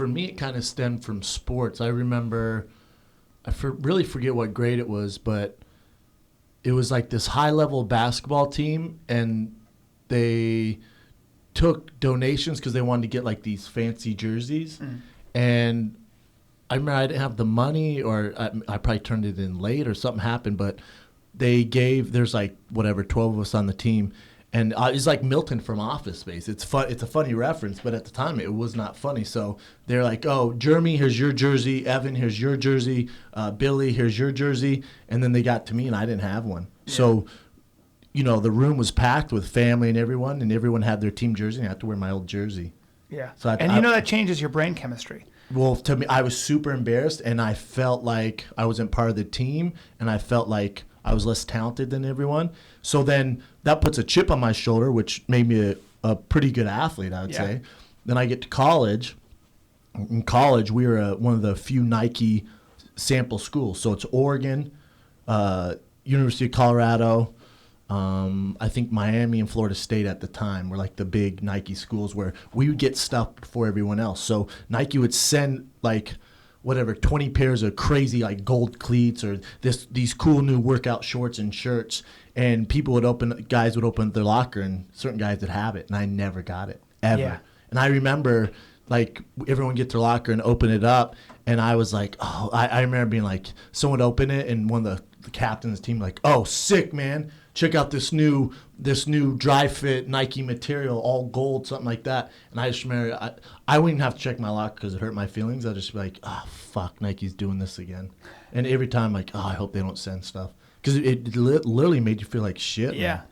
for me, it kind of stemmed from sports. I remember, really forget what grade it was, but it was like this high-level basketball team, and they took donations because they wanted to get like these fancy jerseys. And I remember I didn't have the money, or I probably turned it in late or something happened, but there's like, 12 of us on the team. And it's like Milton from Office Space. It's a funny reference, but at the time it was not funny. So they're like, oh, Jeremy, here's your jersey. Evan, here's your jersey. Billy, here's your jersey. And then they got to me, and I didn't have one. Yeah. So, the room was packed with family and everyone had their team jersey, and I had to wear my old jersey. Yeah. So that changes your brain chemistry. Well, to me, I was super embarrassed, and I felt like I wasn't part of the team, and I felt like I was less talented than everyone. So then that puts a chip on my shoulder, which made me a pretty good athlete, I would say. Then I get to college. In college, we were one of the few Nike sample schools. So it's Oregon, University of Colorado, I think Miami and Florida State at the time were like the big Nike schools where we would get stuff before everyone else. So Nike would send 20 pairs of crazy like gold cleats or these cool new workout shorts and shirts, and guys would open their locker, and certain guys would have it, and I never got it ever. Yeah. And I remember like everyone get their locker and open it up, and I was like, I remember being like, someone would open it, and one of the captains of the team like, oh, sick, man. Check out this new dry fit Nike material, all gold, something like that. And I just remember I wouldn't even have to check my locker because it hurt my feelings. I'd just be like, fuck, Nike's doing this again. And every time, like, I hope they don't send stuff. Because it literally made you feel like shit. Yeah.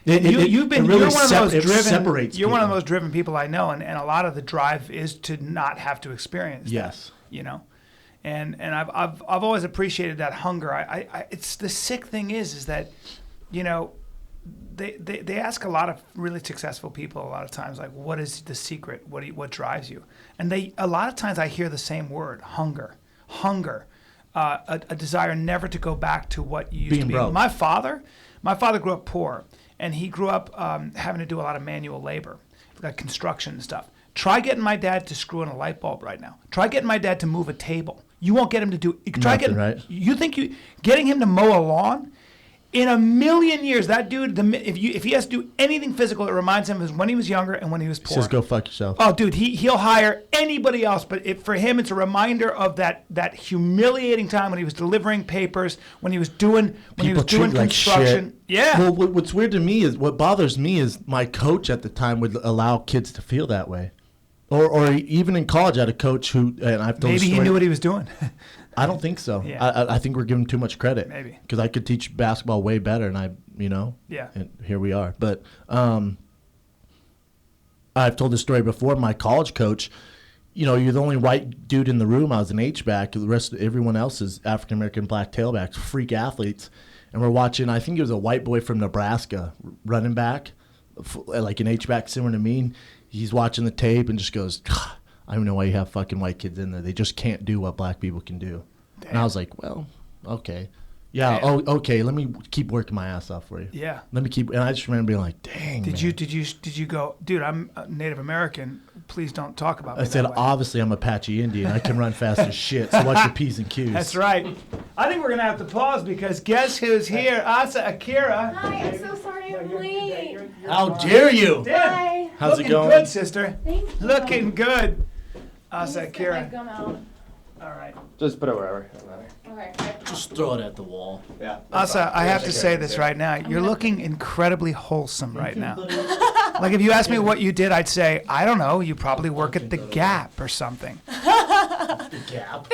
You're one of the most driven people I know, and a lot of the drive is to not have to experience that, And I've always appreciated that hunger. It's the sick thing is that, they ask a lot of really successful people a lot of times, like, what is the secret? What drives you? And a lot of times I hear the same word, hunger, a desire never to go back to what you used to be. Broke. My father grew up poor, and he grew up having to do a lot of manual labor, like construction and stuff. Try getting my dad to screw in a light bulb right now. Try getting my dad to move a table. You won't get him to do. You think getting him to mow a lawn? In a million years, that dude, if he has to do anything physical, it reminds him of when he was younger and when he was poor. Just go fuck yourself. Oh, dude, he'll hire anybody else, but for him, it's a reminder of that humiliating time when he was delivering papers, when he was doing construction. Like shit. Yeah. Well, what's weird to me is what bothers me is my coach at the time would allow kids to feel that way, or even in college, I had a coach who, and I've told maybe he knew what he was doing. I don't think so. Yeah. I think we're giving too much credit. Maybe. Because I could teach basketball way better, and Yeah. And here we are. But I've told this story before. My college coach, you're the only white dude in the room. I was an H-back. The rest of everyone else is African-American black tailbacks, freak athletes. And we're watching, I think it was a white boy from Nebraska, running back, like an H-back similar to me. He's watching the tape and just goes, I don't know why you have fucking white kids in there. They just can't do what black people can do. Damn. And I was like, well, okay. Yeah, okay, let me keep working my ass off for you. Yeah. And I just remember being like, dang, Did you go, dude, I'm Native American. Please don't talk about me. I said, obviously I'm Apache Indian. I can run fast as shit, so watch your P's and Q's. That's right. I think we're going to have to pause because guess who's here? Asa Akira. Hi, I'm so sorry I'm late. How dare you? Hi. How's it going? Looking good, sister. Thank you. Looking good. Asa Akira. My gum out. All right. Just put it wherever. Okay. Just throw it at the wall. Yeah. Asa, I have to say this right now. You're looking incredibly wholesome right now. Like if you asked me what you did, I'd say, I don't know, you probably work at the Gap or something. The Gap?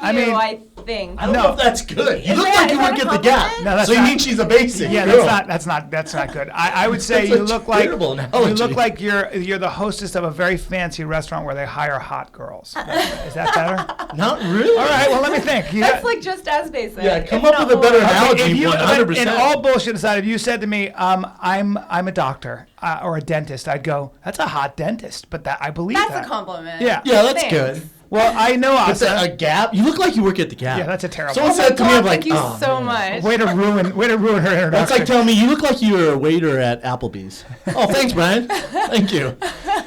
Thank you, I think. I don't know if that's good. You look like you work at the Gap. No, that's so you not, mean she's a basic Yeah, girl. that's not good. I would say you look like you're the hostess of a very fancy restaurant where they hire hot girls. Is that better? Not really. All right, well let me think. That's like just as basic. Yeah, come up with a better analogy. If you, 100%. in all bullshit aside, if you said to me, I'm a doctor or a dentist, I'd go, that's a hot dentist. But I believe That's that. a compliment. Yeah. Yeah, that's Thanks. good. Well, I know What's that, Asa. a Gap? You look like you work at the Gap. Yeah, that's a terrible. Someone said to me, I'm like, thank you oh, so man. much. Way to ruin her introduction. That's like telling me you look like you were a waiter at Applebee's. Oh, thanks, Bryan. Thank you.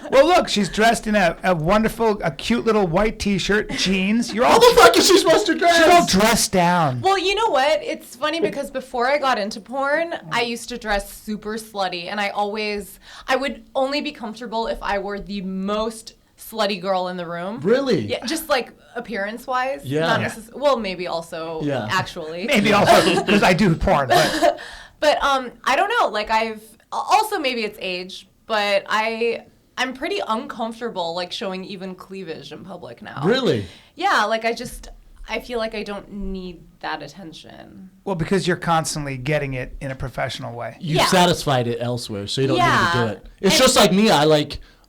Well, look, she's dressed in a wonderful, a cute little white T-shirt, jeans. You're How all the fuck is she supposed to dress? she's all dressed down. Well, you know what? It's funny because before I got into porn, I used to dress super slutty, and I would only be comfortable if I were the most slutty girl in the room. Really? Yeah, just like appearance-wise. Yeah. Not Yeah. Well, maybe also Yeah. actually. Maybe also because I do porn. But But I don't know. Like also maybe it's age, but I'm pretty uncomfortable like showing even cleavage in public now. Really? Yeah, like I feel like I don't need that attention. well, because you're constantly getting it in a professional way. You've Yeah. satisfied it elsewhere, so you don't need Yeah. to do it. It's And- just like me.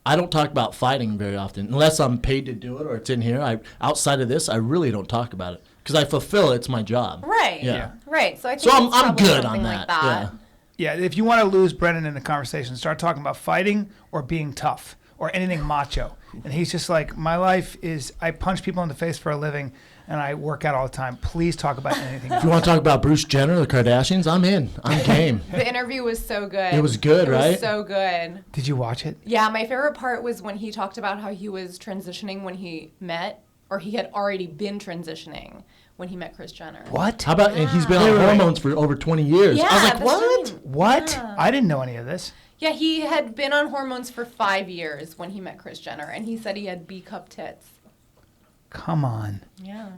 I don't talk about fighting very often unless I'm paid to do it or it's in here. Outside of this, I really don't talk about it because I fulfill it. It's my job. Right. Yeah. Right. So I think So I'm it's probably good something on like that. Yeah. Yeah, if you want to lose Brennan in the conversation, start talking about fighting or being tough or anything macho. And he's just like, my life is I punch people in the face for a living and I work out all the time. Please talk about anything else. If you want to talk about Bruce Jenner, the Kardashians, I'm in. I'm game. The interview was so good. It was good, It right? was so good. Did you watch it? Yeah, my favorite part was when he talked about how he was transitioning when he met, or he had already been transitioning when he met Kris Jenner. What? How about, and he's been Wait, on wait, wait. hormones for over 20 years. Yeah, I was like, that's what? right. What? Yeah. I didn't know any of this. Yeah, he had been on hormones for 5 years when he met Kris Jenner, and he said he had B-cup tits. Come on. Yeah.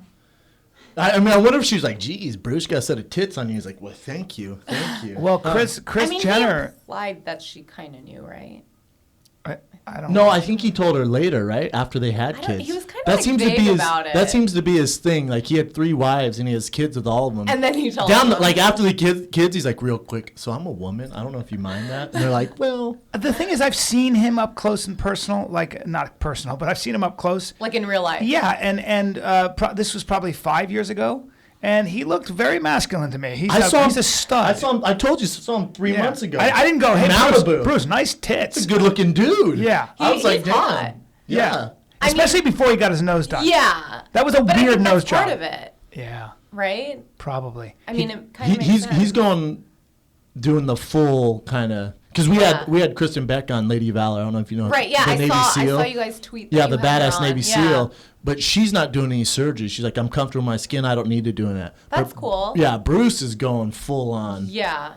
I mean, I wonder if she was like, geez, Bruce got a set of tits on you. He's like, well, thank you. Thank you. Well, Kris I mean, Jenner. he implied that she kind of knew, right? I don't No, know. I think he told her later, right? After they had I don't- kids. he was kinda, that like, seems to vague be his, about it. That seems to be his thing. Like, he had 3 wives and he has kids with all of them. And then he told Down them. like after the kids, he's like, real quick. So I'm a woman. I don't know if you mind that. And they're like, well, The thing is, I've seen him up close and personal, like not personal, but I've seen him up close. Like in real life. Yeah, and this was probably 5 years ago, and he looked very masculine to me. He's a stud. I saw him. I told you, saw him 3 Yeah. months ago. I didn't go, hey, Malibu. Bruce, nice tits. He's a good-looking dude. Yeah. I was like, he's hot. damn. Yeah. I mean- Especially before he got his nose done. Yeah. That was a But I weird think nose that's part job. of it, Yeah, right? probably. I mean, it kind of makes sense. He's going doing the full kind of because we had Kristen Beck on Lady Valor. I don't know if you know. Right, yeah, the I Navy saw SEAL. you guys tweet that Yeah, you the had her badass on. Navy Yeah. SEAL. But she's not doing any surgery. She's like, I'm comfortable with my skin. I don't need to do that. That's But, cool. Yeah, Bruce is going full on. Yeah.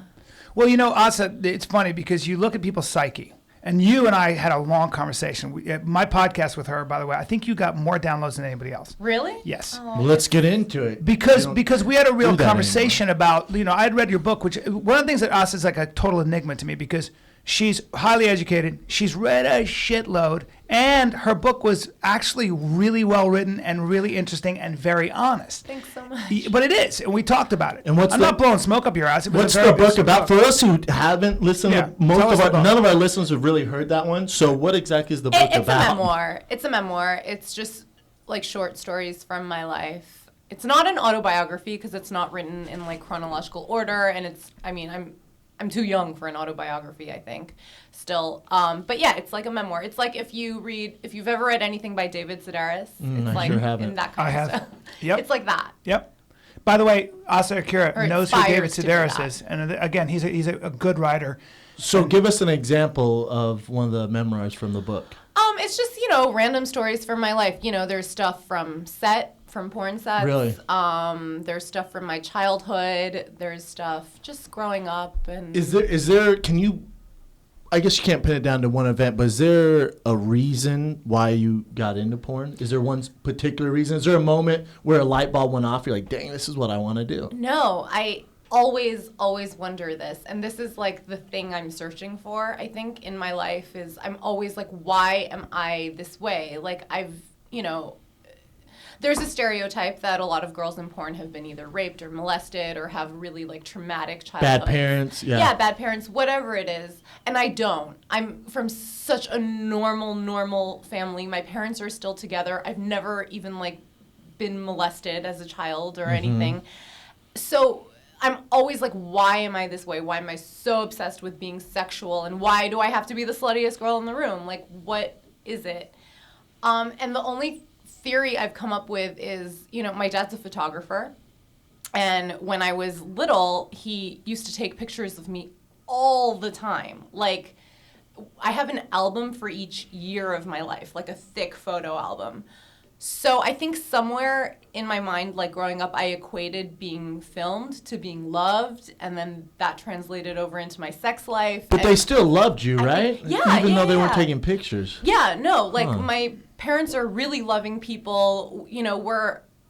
Well, you know, Asa, it's funny because you look at people's psyche. And you and I had a long conversation. My podcast with her, by the way, I think you got more downloads than anybody else. Really? Yes. Well, let's get into it. Because We don't we had a real do that conversation about, you know, I had read your book, which one of the things that Asa is like a total enigma to me because she's highly educated, she's read a shitload, and her book was actually really well written and really interesting and very honest. Thanks so much. But it is, and we talked about it. And what's I'm the- not blowing smoke up your ass. It was What's a very the book good about? For us who haven't listened, Yeah, tell us the book. none of our listeners have really heard that one. So what exactly is the book It's about? a memoir. It's a memoir. It's just like short stories from my life. It's not an autobiography because it's not written in like chronological order, and I'm too young for an autobiography, I think, still. But yeah, it's like a memoir. It's like if you've ever read anything by David Sedaris, it's I like sure haven't. in that kind I of have. stuff. Yep. It's like that. Yep. By the way, Asa Akira Or knows who David inspires to do Sedaris that. is, and again, he's a good writer. So give us an example of one of the memoirs from the book. It's just, random stories from my life. There's stuff from porn sets. Really? There's stuff from my childhood. There's stuff just growing up. And Is there, I guess you can't pin it down to one event, but is there a reason why you got into porn? Is there one particular reason? Is there a moment where a light bulb went off? You're like, dang, this is what I want to do. No, I always wonder this. And this is like the thing I'm searching for, I think, in my life is I'm always like, why am I this way? Like there's a stereotype that a lot of girls in porn have been either raped or molested or have really like traumatic childhoods. Bad parents, yeah. Yeah, bad parents, whatever it is. And I don't. I'm from such a normal family. My parents are still together. I've never even like been molested as a child or anything. So I'm always like, why am I this way? Why am I so obsessed with being sexual? And why do I have to be the sluttiest girl in the room? Like, what is it? And the only theory I've come up with is, my dad's a photographer. And when I was little, he used to take pictures of me all the time. Like, I have an album for each year of my life, like a thick photo album. So I think somewhere in my mind, like growing up, I equated being filmed to being loved, and then that translated over into my sex life. But they still loved you, right? Even though they weren't taking pictures. Yeah, no, like my parents are really loving people.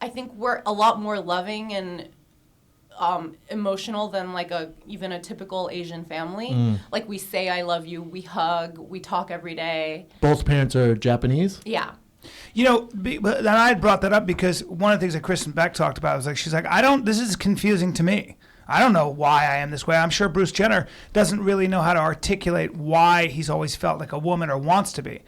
I think we're a lot more loving and emotional than like even a typical Asian family. Like we say I love you, we hug, we talk every day. Both parents are Japanese? Yeah. But I had brought that up because one of the things that Kristen Beck talked about was like, she's like, this is confusing to me. I don't know why I am this way. I'm sure Bruce Jenner doesn't really know how to articulate why he's always felt like a woman or wants to be.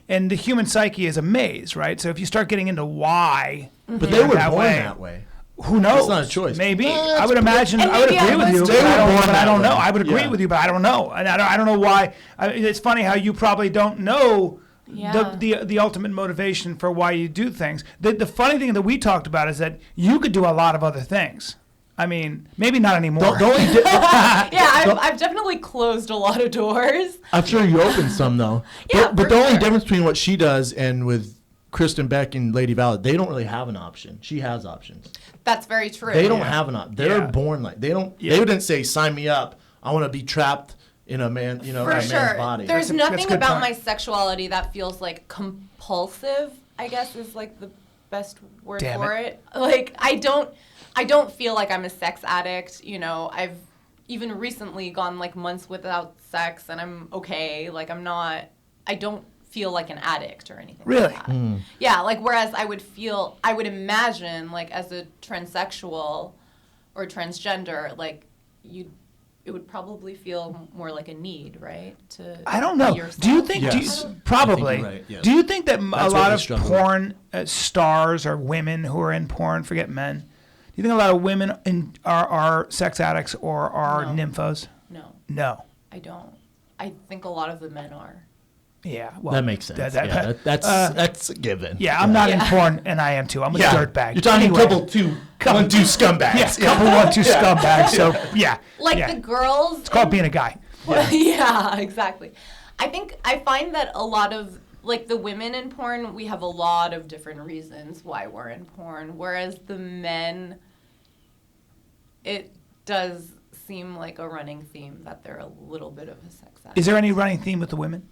And the human psyche is a maze, right? So if you start getting into why, but they were born that way. Who knows? It's not a choice. Maybe. I would imagine. I would agree with you, but I don't know. I would agree with you, but I don't know. And I don't know why. It's funny how you probably don't know the ultimate motivation for why you do things. The funny thing that we talked about is that you could do a lot of other things. I mean, maybe not anymore. I've definitely closed a lot of doors. I'm sure you opened some, though. But the only difference between what she does and with Kristen Beck and Lady Valid, they don't really have an option. She has options. That's very true. They don't have an option. They're born like they don't. They wouldn't say, "Sign me up. I want to be trapped in a man, a man's body." There's nothing about my sexuality that feels like compulsive, I guess is like the best word for it. Like I don't feel like I'm a sex addict. I've even recently gone like months without sex and I'm okay. Like I don't feel like an addict or anything like that. Yeah, like whereas I would imagine like as a transsexual or transgender, like it would probably feel more like a need, right? I don't know. Do you think? Yes. Probably. I think you're right, yes. Do you think that That's a lot of struggle. porn stars or women who are in porn, forget men, do you think a lot of women are sex addicts or are nymphos? No. I don't. I think a lot of the men are. Yeah, well, that makes sense. That's a given. Yeah, I'm not in porn, and I am too. I'm a dirtbag. You're talking couple 1-2 scumbags. Yes, couple 1-2 scumbags. So the girls. It's called being a guy. Yeah, exactly. I find that a lot of like the women in porn, we have a lot of different reasons why we're in porn, whereas the men, it does seem like a running theme that they're a little bit of a sex addict. Is there any running theme with the women?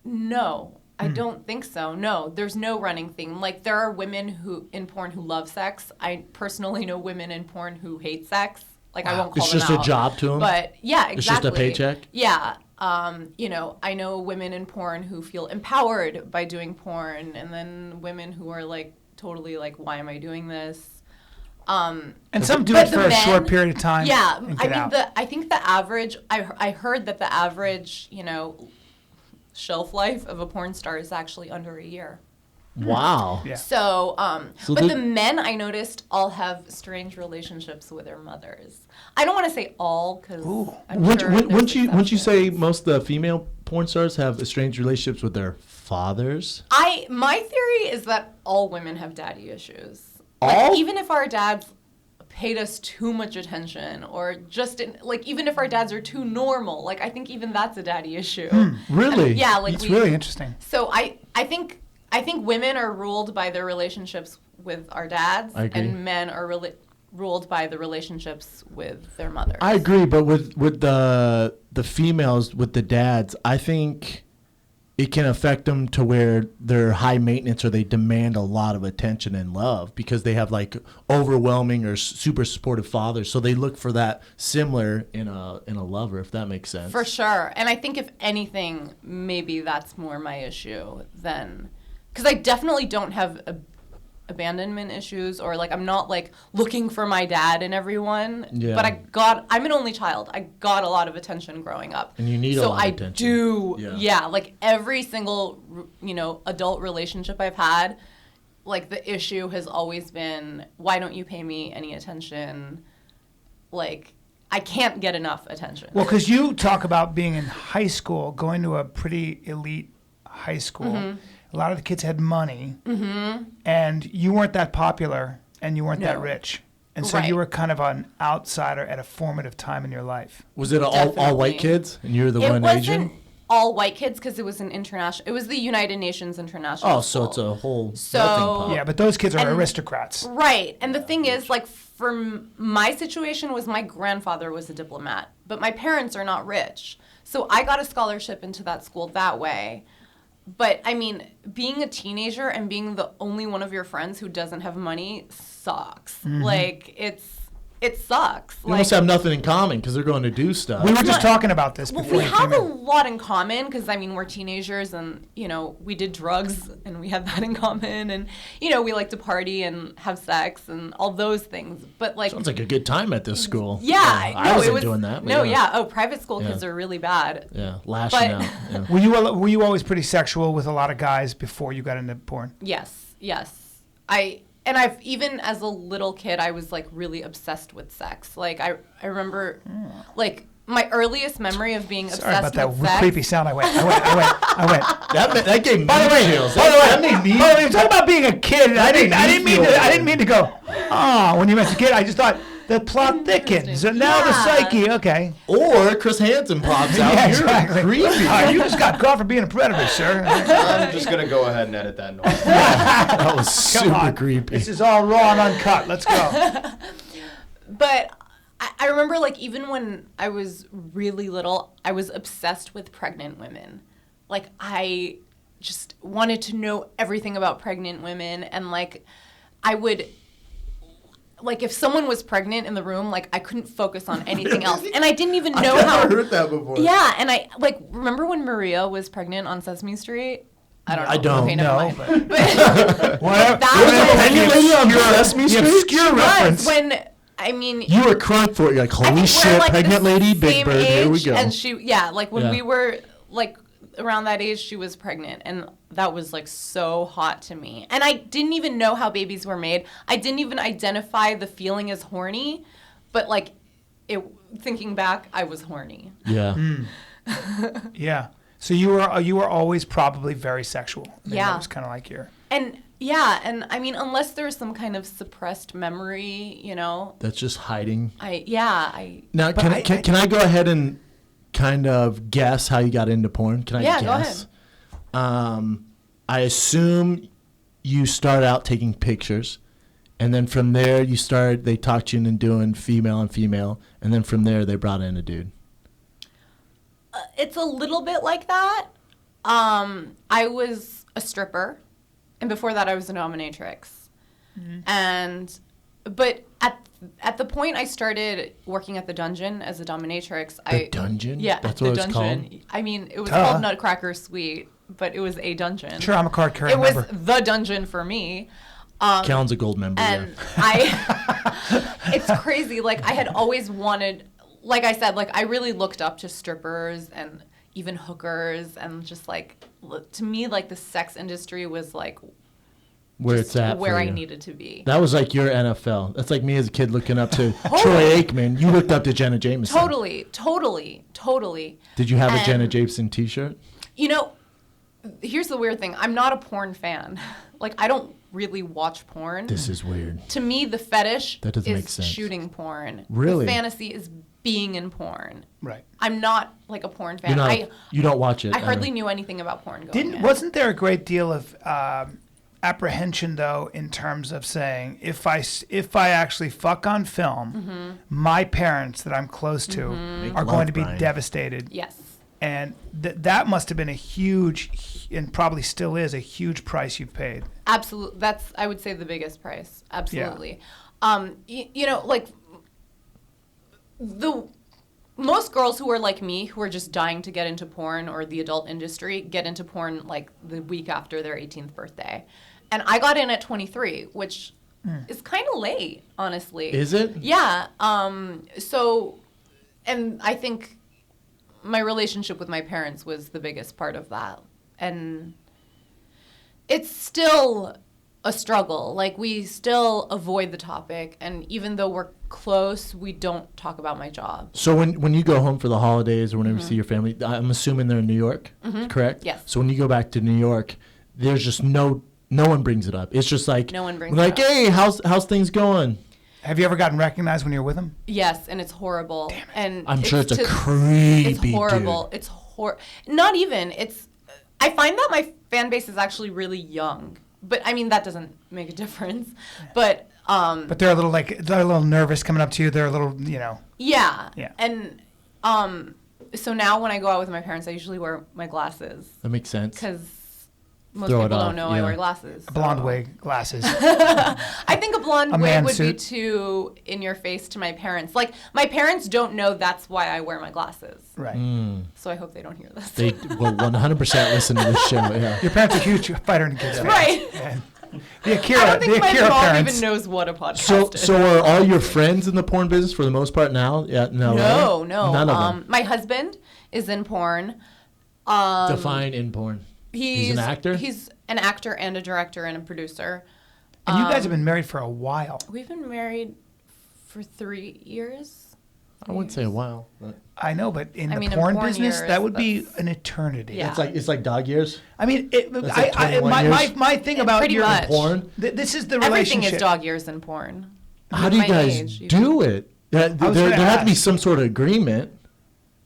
No, I don't think so. No, there's no running theme. Like there are women in porn who love sex. I personally know women in porn who hate sex. Like I won't call them out. It's just a job to them. But yeah, exactly. It's just a paycheck. Yeah. I know women in porn who feel empowered by doing porn, and then women who are like totally like, why am I doing this? And some do it for a short period of time. Yeah, I think the average. I heard that the average, shelf life of a porn star is actually under a year. Wow. Yeah. So but the men I noticed all have strange relationships with their mothers. I don't want to say all because wouldn't you say most of the female porn stars have estranged relationships with their fathers? My theory is that all women have daddy issues. All? Like, even if our dads paid us too much attention, or even if our dads are too normal, like I think even that's a daddy issue. Really? And, yeah, like it's really interesting. So I think women are ruled by their relationships with our dads, and men are ruled by the relationships with their mothers. I agree, but with the females, with the dads, I think it can affect them to where they're high maintenance or they demand a lot of attention and love because they have like overwhelming or super supportive fathers. So they look for that similar in a lover, if that makes sense. For sure. And I think if anything, maybe that's more my issue than, because I definitely don't have abandonment issues, or like I'm not like looking for my dad in everyone. Yeah. But I'm an only child. I got a lot of attention growing up. And you need a lot of attention. So I do, like every single, adult relationship I've had, like the issue has always been, why don't you pay me any attention? Like I can't get enough attention. Well, because you talk about being in high school, going to a pretty elite high school. A lot of the kids had money, and you weren't that popular, and you weren't that rich. And so you were kind of an outsider at a formative time in your life. Was it all white kids, and you were the one Asian? It wasn't all white kids because it was an international. It was the United Nations International. Oh, so it's a whole So melting pot. Yeah, but those kids are aristocrats. Right. And the thing is, like, for my situation was my grandfather was a diplomat, but my parents are not rich. So I got a scholarship into that school that way. But, I mean, being a teenager and being the only one of your friends who doesn't have money sucks. Like, it sucks. You must have nothing in common because they're going to do stuff. We were just talking about this before we you have came a in. lot in common because, I mean, we're teenagers and, you know, we did drugs and we had that in common. And, you know, we like to party and have sex and all those things. But, like... Sounds like a good time at this school. Yeah. I wasn't doing that. No, yeah. Oh, private school kids are really bad. Yeah, lashing out. Yeah. Were you always pretty sexual with a lot of guys before you got into porn? Yes. And I've, even as a little kid, I was, like, really obsessed with sex. Like, I remember, like, my earliest memory of being Sorry about obsessed with that sex. creepy sound. I went. That gave me chills. By the way, that made me. you're talking about being a kid. I didn't mean to go. Oh, when you mentioned kid, I just thought the plot thickens. And now the psyche. Okay. Or Chris Hansen pops out. Yeah, You're exactly. creepy. You just got caught for being a predator, sir. I'm just going to go ahead and edit that noise. That was Come super on. creepy. This is all raw and uncut. Let's go. But I remember, like, even when I was really little, I was obsessed with pregnant women. Like, I just wanted to know everything about pregnant women. And, like, I would... Like, if someone was pregnant in the room, like, I couldn't focus on anything else. And I didn't even know how... I've never heard that before. Yeah, and I, like, remember when Maria was pregnant on Sesame Street? I don't know. I don't Okay, never know. mind. But But whatever. that was... Lady on Sesame The Street? obscure reference. when... I mean... You were crunk for it. You're like, I holy think we're, shit, like, pregnant the lady, Big same Bird, here we age, go. And she, like, when Yeah. we were, like, around that age, she was pregnant. And that was, like, so hot to me. And I didn't even know how babies were made. I didn't even identify the feeling as horny. But, like, thinking back, I was horny. Yeah. Yeah. So you were always probably very sexual. Maybe Yeah. That was kind of like your... And, yeah, and, I mean, unless there's some kind of suppressed memory, you know. That's just hiding. Now, can I go ahead and kind of guess how you got into porn? Can I guess? Go ahead. I assume you start out taking pictures, and then from there they talked you into doing female and female, and then from there they brought in a dude. It's a little bit like that. I was a stripper, and before that I was a dominatrix. But at the point I started working at the dungeon as a dominatrix, The dungeon? Yeah, That's the what it's dungeon. called? I mean, it was Duh. called Nutcracker Suite, but it was a dungeon. Sure, I'm a card carrying It was member. the dungeon for me. Callen's a gold member. And Yeah. it's crazy. Like, I had always wanted, like I said, like, I really looked up to strippers and even hookers, and just, like, to me, like, the sex industry was, like, Where it's at. where for I you. needed to be. That was like your NFL. That's like me as a kid looking up to Troy Aikman. You looked up to Jenna Jameson. Totally. Did you have a And- Jenna Jameson t-shirt? You know, here's the weird thing. I'm not a porn fan. Like, I don't really watch porn. This is weird. To me, the fetish That doesn't is make sense. shooting porn. Really? The fantasy is being in porn. Right. I'm not, like, a porn fan. You're not, you don't watch it. I hardly knew anything about porn going in. Wasn't there a great deal of apprehension, though, in terms of saying, if I actually fuck on film, my parents that I'm close to are going to be Bryan. devastated. Yes. And that must have been a huge, and probably still is, a huge price you've paid. Absolutely. That's, I would say, the biggest price. Absolutely. You know, like, most girls who are like me, who are just dying to get into porn or the adult industry, get into porn, like, the week after their 18th birthday. And I got in at 23, which is kind of late, honestly. Is it? Yeah. So, and I think my relationship with my parents was the biggest part of that. And it's still a struggle. Like, we still avoid the topic, and even though we're close, we don't talk about my job. So when you go home for the holidays or whenever you see your family, I'm assuming they're in New York, correct? Yes. So when you go back to New York, there's just no one brings it up. It's just like, No one brings like, it up. hey, how's things going? Have you ever gotten recognized when you're with them? Yes, and it's horrible. Damn it. And I'm sure it's a creepy It's horrible. dude. It's not even. It's. I find that my fan base is actually really young, but I mean that doesn't make a difference. But But they're a little nervous coming up to you. They're a little, yeah. Yeah. And so now when I go out with my parents, I usually wear my glasses That makes sense. because most Throw it people off, don't know I yeah. wear glasses. blonde so. wig, glasses. I think a blonde A wig man would suit. be too in your face to my parents. Like, my parents don't know that's why I wear my glasses. Right. So I hope they don't hear this. They will 100% listen to this show. Yeah. Your parents are huge Fighter and Kids fans. Right. Yeah. The Akira, I don't think the my Akira mom parents. even knows what a podcast is. So are all your friends in the porn business for the most part now? Yeah, no. No, right? no. None of them. My husband is in porn. Define in porn. He's an actor? He's an actor and a director and a producer. And you guys have been married for a while. We've been married for 3 years. I wouldn't say a while. But I know, but in I the mean, in porn porn business, years, that would be that's- an eternity. Yeah. it's like dog years. I mean, That's like 21 years? my thing about Pretty your much. Porn. This is the Everything relationship. is dog years in porn. How do you My guys age, even. do it? There was gonna has to be ask. some sort of agreement.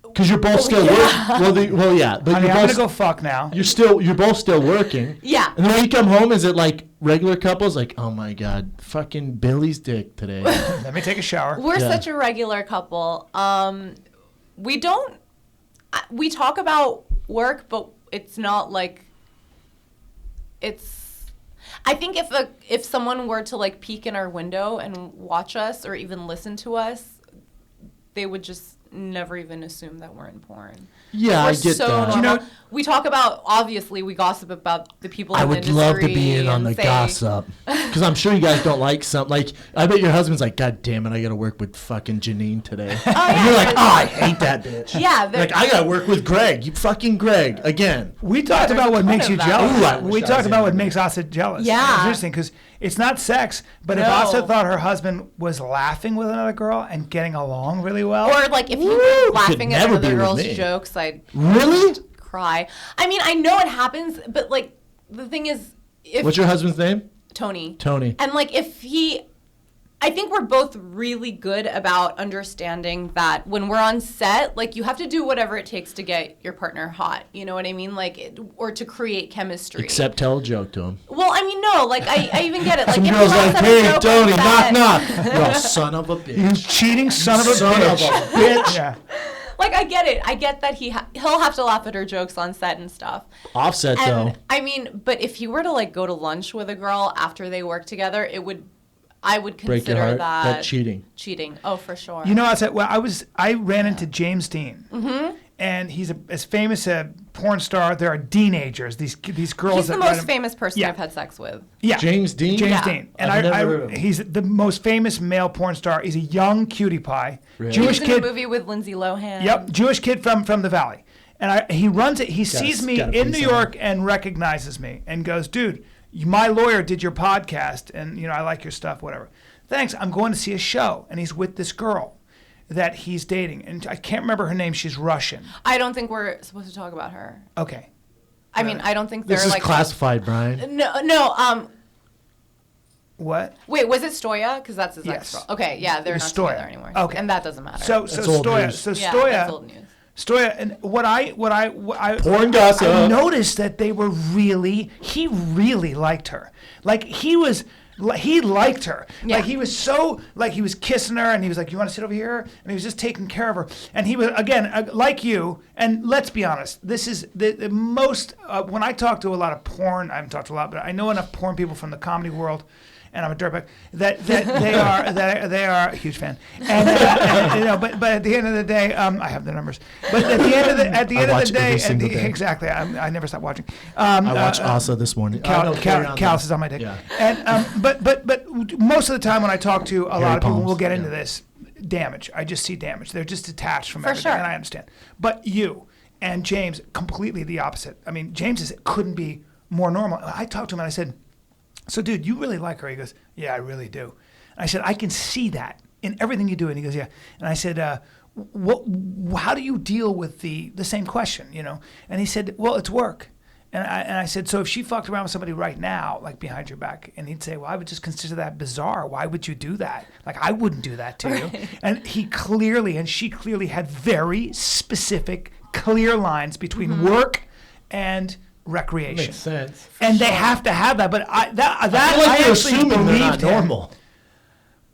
Because you're both still working. Well, yeah, but Honey, you're I'm both gonna go fuck now. you're both still working. Yeah. And then when you come home, is it like regular couples? Like, oh my god, fucking Billy's dick today. Let me take a shower. We're Yeah. such a regular couple. We don't. We talk about work, but it's not like. It's. I think if someone were to like peek in our window and watch us or even listen to us, they would just never even assume that we're in porn. Yeah, We're I get so that. normal. We talk about, obviously, we gossip about the people I in the would industry. love to be in on the and say- gossip. Because I'm sure you guys don't like some. Like, I bet your husband's like, God damn it, I got to work with fucking Janine today. And yeah, you're like, but- oh, I hate that bitch. Yeah, they're- Like, I got to work with Greg. You fucking Greg. Again. We talked there's about what a ton makes of you that. jealous. Ooh, I wish We I talked was about in what on makes Asa jealous. Yeah. It's interesting because it's not sex, but if No. Asa thought her husband was laughing with another girl and getting along really well, Or like if you Woo! were Could laughing at never be another with girl's me. jokes, I'd Really? cry. I mean, I know it happens, but like the thing is, if What's your husband's name? Tony. Tony. And like if he, I think we're both really good about understanding that when we're on set, like you have to do whatever it takes to get your partner hot. You know what I mean? Like, or to create chemistry. Except tell a joke to him. Well, I mean, no. Like I even get it. Like Some if he girl's laughs like, at a hey, joke on Tony, knock, set- knock. You're a son of a you bitch. cheating son of a Son bitch. of a bitch. Yeah. Like I get it. I get that he'll have to laugh at her jokes on set and stuff. Offset, though. And I mean, but if he were to like go to lunch with a girl after they work together, I would Break your consider heart. that That's cheating. Cheating. Oh, for sure. You know, I ran into James Dean, and he's as famous a porn star. There are teenagers. These girls. He's the that most run- famous person Yeah. I've had sex with. Yeah, James Dean? James Yeah. Dean, and I've never heard of him. he's the most famous male porn star. He's a young cutie pie, Really? He Jewish was in kid. a movie with Lindsay Lohan. Yep, Jewish kid from the valley, and he runs it. He sees me gotta in please New someone. York and recognizes me and goes, "Dude, my lawyer did your podcast, and I like your stuff. Whatever. Thanks. I'm going to see a show." And he's with this girl that he's dating, and I can't remember her name. She's Russian. I don't think we're supposed to talk about her. Okay. I mean, I don't think they're This is like classified, Brian. No. What? Wait, was it Stoya? Because that's his Yes. ex. Okay, yeah, they're It not was Stoya. together anymore. Okay. And that doesn't matter. So That's old Stoya. news. So yeah, Stoya. that's old news. Stoya, and what I Porn gossip. I noticed that he really liked her. Like he liked her. Yeah. Like he was so, like he was kissing her and he was like, "You want to sit over here?" And he was just taking care of her. And he was, again, like you, and let's be honest, this is the most, when I talk to a lot of porn, I haven't talked to a lot, but I know enough porn people from the comedy world, and I'm a dirtbag, that they are a huge fan. And but at the end of the day, I have the numbers. But at the end of watch the day, every single day. exactly, I never stop watching. I watched Asa this morning. Callus is on my dick. Yeah. And but most of the time when I talk to a lot of people, Palms, we'll get into yeah. this damage. I just see damage. They're just detached from For everything, sure. and I understand. But you and James, completely the opposite. I mean, James couldn't be more normal. I talked to him and I said, so dude, you really like her? He goes, yeah, I really do. And I said, I can see that in everything you do. And he goes, yeah. And I said, how do you deal with the same question, you know? And he said, well, it's work. And I said, so if she fucked around with somebody right now, like behind your back, and he'd say, well, I would just consider that bizarre. Why would you do that? Like, I wouldn't do that to you. And she clearly had very specific, clear lines between work and recreation. Makes sense. And they have to have that. But I you're actually assuming they're not believed him. normal.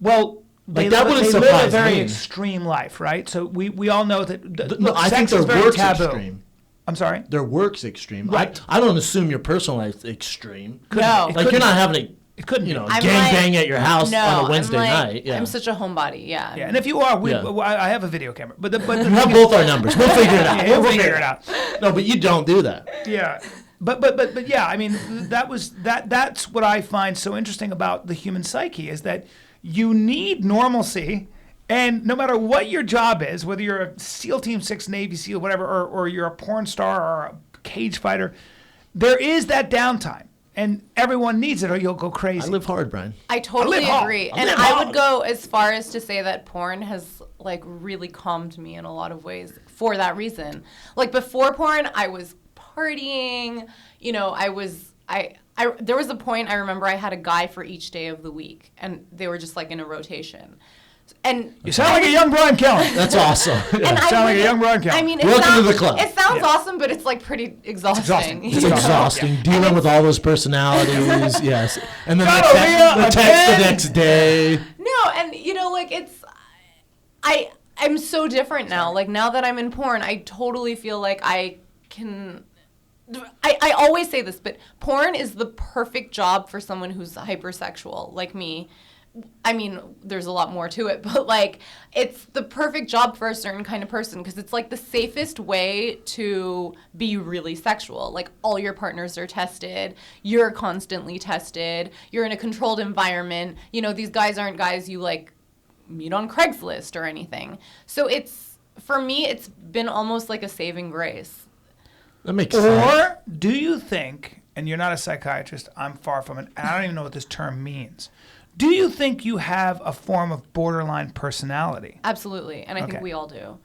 Well, Like, they that wouldn't live a surprise very me. extreme life, right? So we all know that No, I think sex is their very work's taboo. extreme. I'm sorry? Their work's extreme. Right. I don't assume your personal life's extreme. No. Like, you're not having It couldn't a, be. I'm gang like- bang at your house No, on a Wednesday I'm like, night. Yeah. I'm such a homebody. Yeah. Yeah, and if you are, Yeah. I have a video camera. But the We thing have is- both our numbers. We'll figure it out. Yeah, we'll figure it out. No, but you don't do that. Yeah. But yeah, I mean, that's what I find so interesting about the human psyche is that you need normalcy. And no matter what your job is, whether you're a SEAL Team 6, Navy SEAL, whatever, or you're a porn star or a cage fighter, there is that downtime. And everyone needs it or you'll go crazy. I live hard, Brian. I totally live hard. agree. I And live I hard. would go as far as to say that porn has like really calmed me in a lot of ways for that reason. Like before porn, I was partying, you know, there was a point I remember I had a guy for each day of the week and they were just like in a rotation. And You sound like a young Bryan Callen. That's awesome. and sound like a young Bryan Callen. I mean, it Welcome to sounds, the club. It sounds Yeah. awesome, but it's like pretty exhausting. It's exhausting. Dealing with all those personalities, yes. And then Gotta be the a text man. the next day. No, and you know, like I'm so different now. Like now that I'm in porn, I totally feel like I can. I always say this, but porn is the perfect job for someone who's hypersexual like me. I mean, there's a lot more to it, but like it's the perfect job for a certain kind of person because it's like the safest way to be really sexual. Like all your partners are tested, you're constantly tested, you're in a controlled environment. You know, these guys aren't guys you like meet on Craigslist or anything. So for me, it's been almost like a saving grace. That makes sense. Or do you think, and you're not a psychiatrist, I'm far from it, and I don't even know what this term means. Do you think you have a form of borderline personality? Absolutely, and I Okay. think we all do.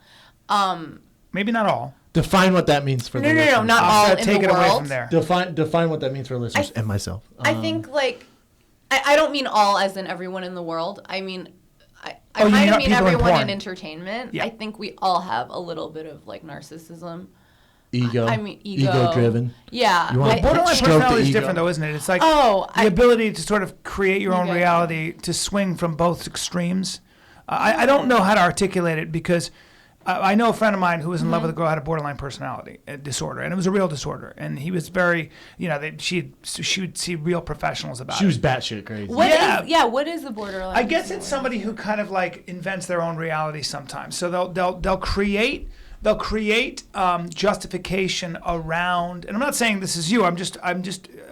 Maybe not all. Define what that means for the No, listeners. not I'm all gonna in take the it away world. from there. Define what that means for listeners and myself. I think like I don't mean all as in everyone in the world. I mean I Oh, you kind mean of mean people in everyone porn. in entertainment. Yeah. I think we all have a little bit of like narcissism. Ego. I mean ego. Ego-driven. Yeah. You want I- Borderline Stroke the personality is ego. different, though, isn't it? It's like Oh, the ability to sort of create your own Okay. reality, to swing from both extremes. I don't know how to articulate it because I know a friend of mine who was in love with a girl who had a borderline personality disorder, and it was a real disorder. And he was very, you know, she would see real professionals about She it. was batshit crazy. What Yeah. what is the borderline? I guess it's disorder? somebody who kind of like invents their own reality sometimes. So they'll create justification around, and I'm not saying this is you. I'm just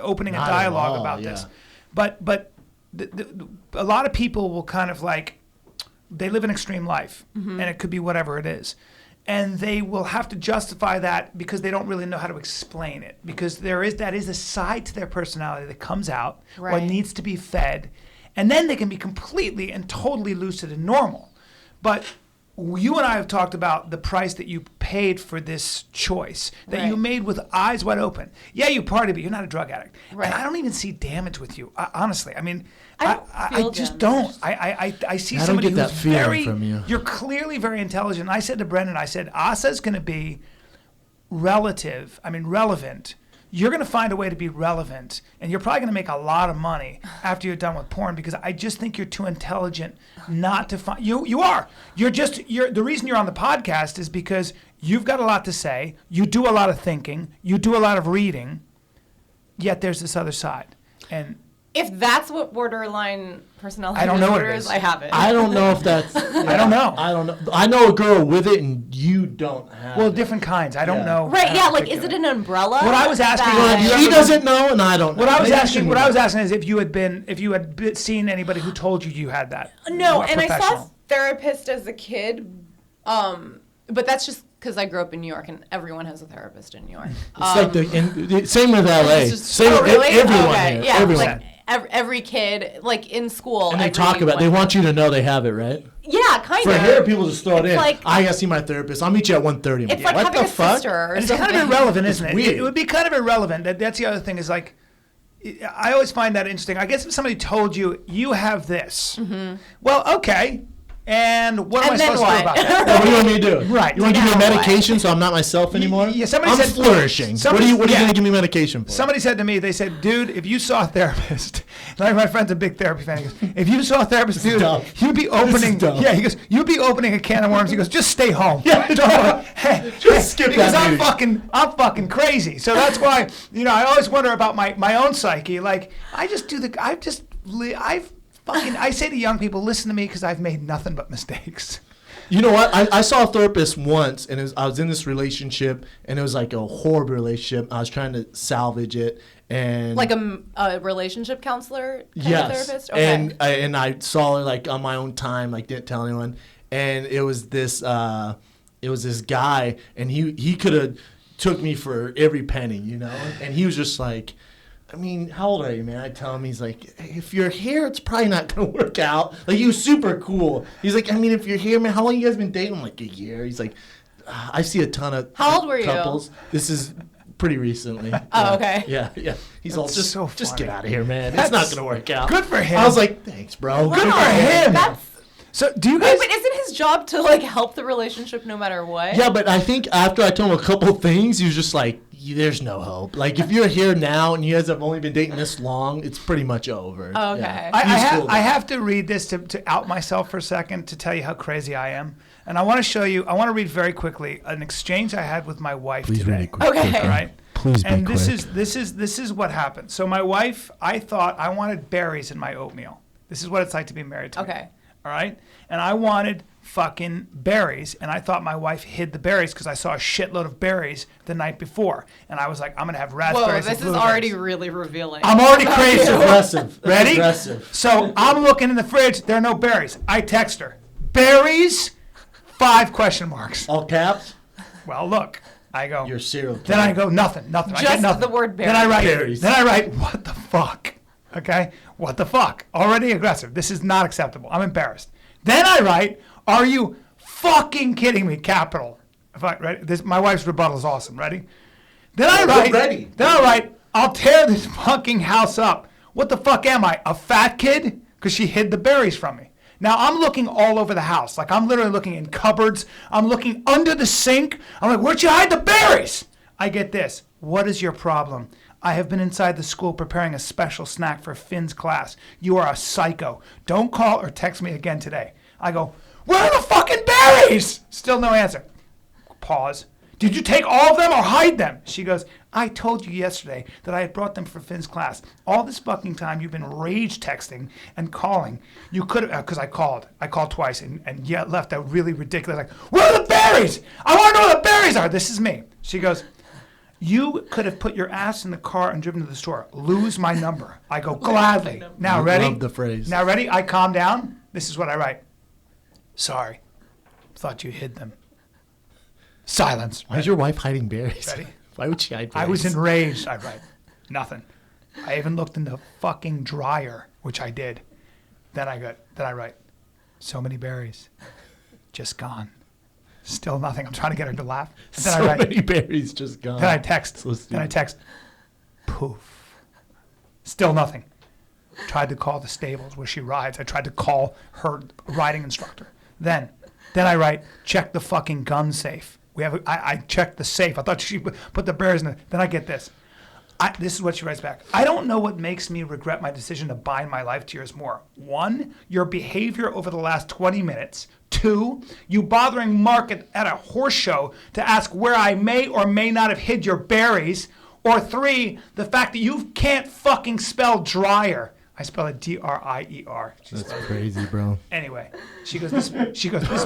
opening a Not at dialogue all, about yeah. this. But a lot of people will kind of like they live an extreme life, and it could be whatever it is. And they will have to justify that because they don't really know how to explain it. Because that is a side to their personality that comes out or Right. needs to be fed. And then they can be completely and totally lucid and normal. But you and I have talked about the price that you paid for this choice, that you Right. made with eyes wide open. Yeah, you party, but you're not a drug addict. Right. And I don't even see damage with you, honestly. I mean, I I feel just damage. don't. I see I don't somebody get that who's feeling very, from you. You're clearly very intelligent. I said to Brendan, I said, Asa's going to be relevant. You're going to find a way to be relevant, and you're probably going to make a lot of money after you're done with porn because I just think you're too intelligent not to find. You are. You're the reason you're on the podcast is because you've got a lot to say. You do a lot of thinking. You do a lot of reading. Yet there's this other side, and If that's what borderline personality I don't know what disorder it is, is. I have it. I don't know if that's. I don't know. I don't know. I know a girl with it, and you don't have. Well, it. different kinds. I don't Yeah. know. Right, how yeah, to like is it articulate. an umbrella? What I was asking that- was, She doesn't know, and I don't know. What I was Maybe asking, shouldn't is if you had seen anybody who told you had that. No, What and I saw a professional? therapist as a kid, but that's just because I grew up in New York and everyone has a therapist in New York. It's like same with LA. It's just- Same oh, with really? everyone Okay, here. yeah, Everyone. like, every kid, like in school. And they talk about, they want you to know they have it, right? Yeah, kind For of. hair, people just throw it in. like- I gotta see my therapist. I'll meet you at 1:30. It's like what having the a fuck? sister or And it's something. kind of irrelevant, isn't it? weird. It would be kind of irrelevant. That's the other thing is like, I always find that interesting. I guess if somebody told you, you have this. Well, okay. And what am I And then supposed to do what? about that? Yeah, what do you want me to do? Right. You want to give me a Now what? medication so I'm not myself anymore? Yeah, somebody I'm said- flourishing. What are somebody- you yeah. going to give me medication for? Somebody said to me, they said, dude, if you saw a therapist, like my friend's a big therapy fan, he goes, if you saw a therapist, dude, Duff. you'd be opening, Duff. yeah, he goes, you'd be opening a can of worms. He goes, just stay home. Yeah, just skip Because that meeting. I'm fucking crazy. So that's why, I always wonder about my own psyche. Like, I say to young people, listen to me because I've made nothing but mistakes. You know what? I saw a therapist once, and I was in this relationship, and it was like a horrible relationship. I was trying to salvage it, and Like a relationship counselor kind of yes, therapist? Okay. and I saw it like on my own time, like didn't tell anyone, and it was this guy, and he could have took me for every penny, and he was just like, I mean, how old are you, man? I tell him, he's like, if you're here, it's probably not going to work out. Like, he was super cool. He's like, I mean, if you're here, man, how long you guys been dating? I'm like, a year. He's like, I see a ton of How old were you? couples. This is pretty recently. Oh, okay. Yeah. He's all, That's just so just funny. get out of here, man. That's it's not going to work out. good for him. I was like, thanks, bro. Good for him. That's So do you Wait, guys? but isn't his job to like help the relationship no matter what? Yeah, but I think after I told him a couple things, he was just like, there's no hope. Like, if you're here now and you guys have only been dating this long, it's pretty much over. Oh, okay. Yeah. I He's cool, though. I have to read this to out myself for a second to tell you how crazy I am. And I want to show you, I want to read very quickly an exchange I had with my wife Please today. read it quick. Okay. All right. Please be And quick. this is what happened. So my wife, I thought I wanted berries in my oatmeal. This is what it's like to be married to me. Okay. All right. And I wanted fucking berries, and I thought my wife hid the berries because I saw a shitload of berries the night before, and I was like, I'm gonna have Whoa, raspberries. this and is blueberries. already really revealing. I'm already crazy. It's aggressive. It's Ready? aggressive. So I'm looking in the fridge. There are no berries. I text her. Berries? 5 question marks. All caps? Well, look. I go. You're serial Then I killer. go nothing. I Just get nothing. the word Then I write. Berries. Then I write. What the fuck? Okay. What the fuck? Already aggressive. This is not acceptable. I'm embarrassed. Then I write. Are you fucking kidding me? Capital. Ready? My wife's rebuttal is awesome. Ready? Then I write. ready. Then I write. I'll tear this fucking house up. What the fuck am I? A fat kid? Because she hid the berries from me. Now I'm looking all over the house. Like I'm literally looking in cupboards. I'm looking under the sink. I'm like, where'd you hide the berries? I get this. What is your problem? I have been inside the school preparing a special snack for Finn's class. You are a psycho. Don't call or text me again today. I go, where are the fucking berries? Still no answer. Pause. Did you take all of them or hide them? She goes, I told you yesterday that I had brought them for Finn's class. All this fucking time you've been rage texting and calling. You could have, because I called twice and yet left out really ridiculous, like, where are the berries? I want to know where the berries are. This is me. She goes, you could have put your ass in the car and driven to the store. Lose my number. I go, gladly. Now, I ready? love the phrase. Now, ready? I calm down. This is what I write. Sorry. Thought you hid them. Silence. Why is your wife hiding berries? Ready? Why would she hide berries? I was enraged. I write nothing. I even looked in the fucking dryer, which I did. Then I write, so many berries, just gone. Still nothing. I'm trying to get her to laugh. And then so I write, many berries just gone. then I text. So stupid. Then I text. Poof. Still nothing. Tried to call the stables where she rides. I tried to call her riding instructor. Then I write, check the fucking gun safe. I checked the safe. I thought she put the berries in it. Then I get this. This is what she writes back. I don't know what makes me regret my decision to bind my life to yours more. 1, your behavior over the last 20 minutes. 2, you bothering Mark at a horse show to ask where I may or may not have hid your berries. Or 3, the fact that you can't fucking spell dryer. I spell it D-R-I-E-R. That's crazy, bro. Anyway, she goes, this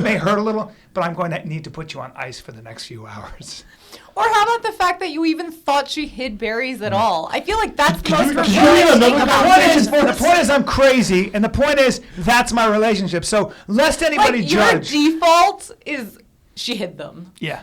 may hurt a little, but I'm going to need to put you on ice for the next few hours. Or how about the fact that you even thought she hid berries at all? I feel like that's the most you revealing have thing another about conversation this. The point is I'm crazy, and the point is that's my relationship. So lest anybody Like, judge. your default is she hid them. Yeah.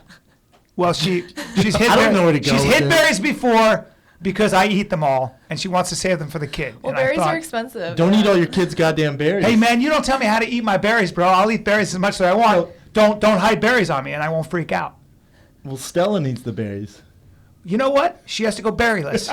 Well, she's hid. I don't know where to go She's with hid this. berries before. because I eat them all, and she wants to save them for the kid. Well, And I berries thought, are expensive. Don't eat all your kids' goddamn berries. Hey man, you don't tell me how to eat my berries, bro. I'll eat berries as much as I want. Don't hide berries on me, and I won't freak out. Well, Stella needs the berries. You know what? She has to go berryless.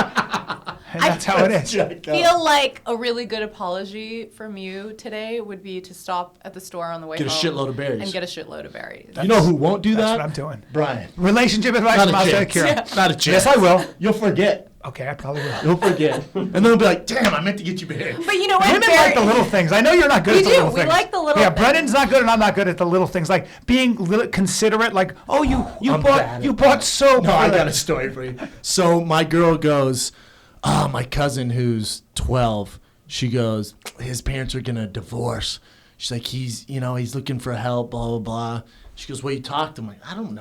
And that's how it is. I feel like a really good apology from you today would be to stop at the store on the way Get a home shitload of berries. and get a shitload of berries. You know who won't do that? That's what I'm doing. Brian. Relationship advice Not from a Asa chance. Akira. Yeah. Not a chance. Yes, I will. You'll forget. Okay, I probably will. You'll forget. And then they'll be like, damn, I meant to get you berries. But you know what? Women like the little things. I know you're not good We at the do. little We things. like the little Yeah, things. Brendan's not good and I'm not good at the little things. Like being considerate, like, oh, you I'm bad at bought that. soap. No, I got a story for you. So my girl goes, my cousin who's 12, she goes, his parents are going to divorce. She's like, he's looking for help, blah, blah, blah. She goes, well, you talked to him. I'm like, I don't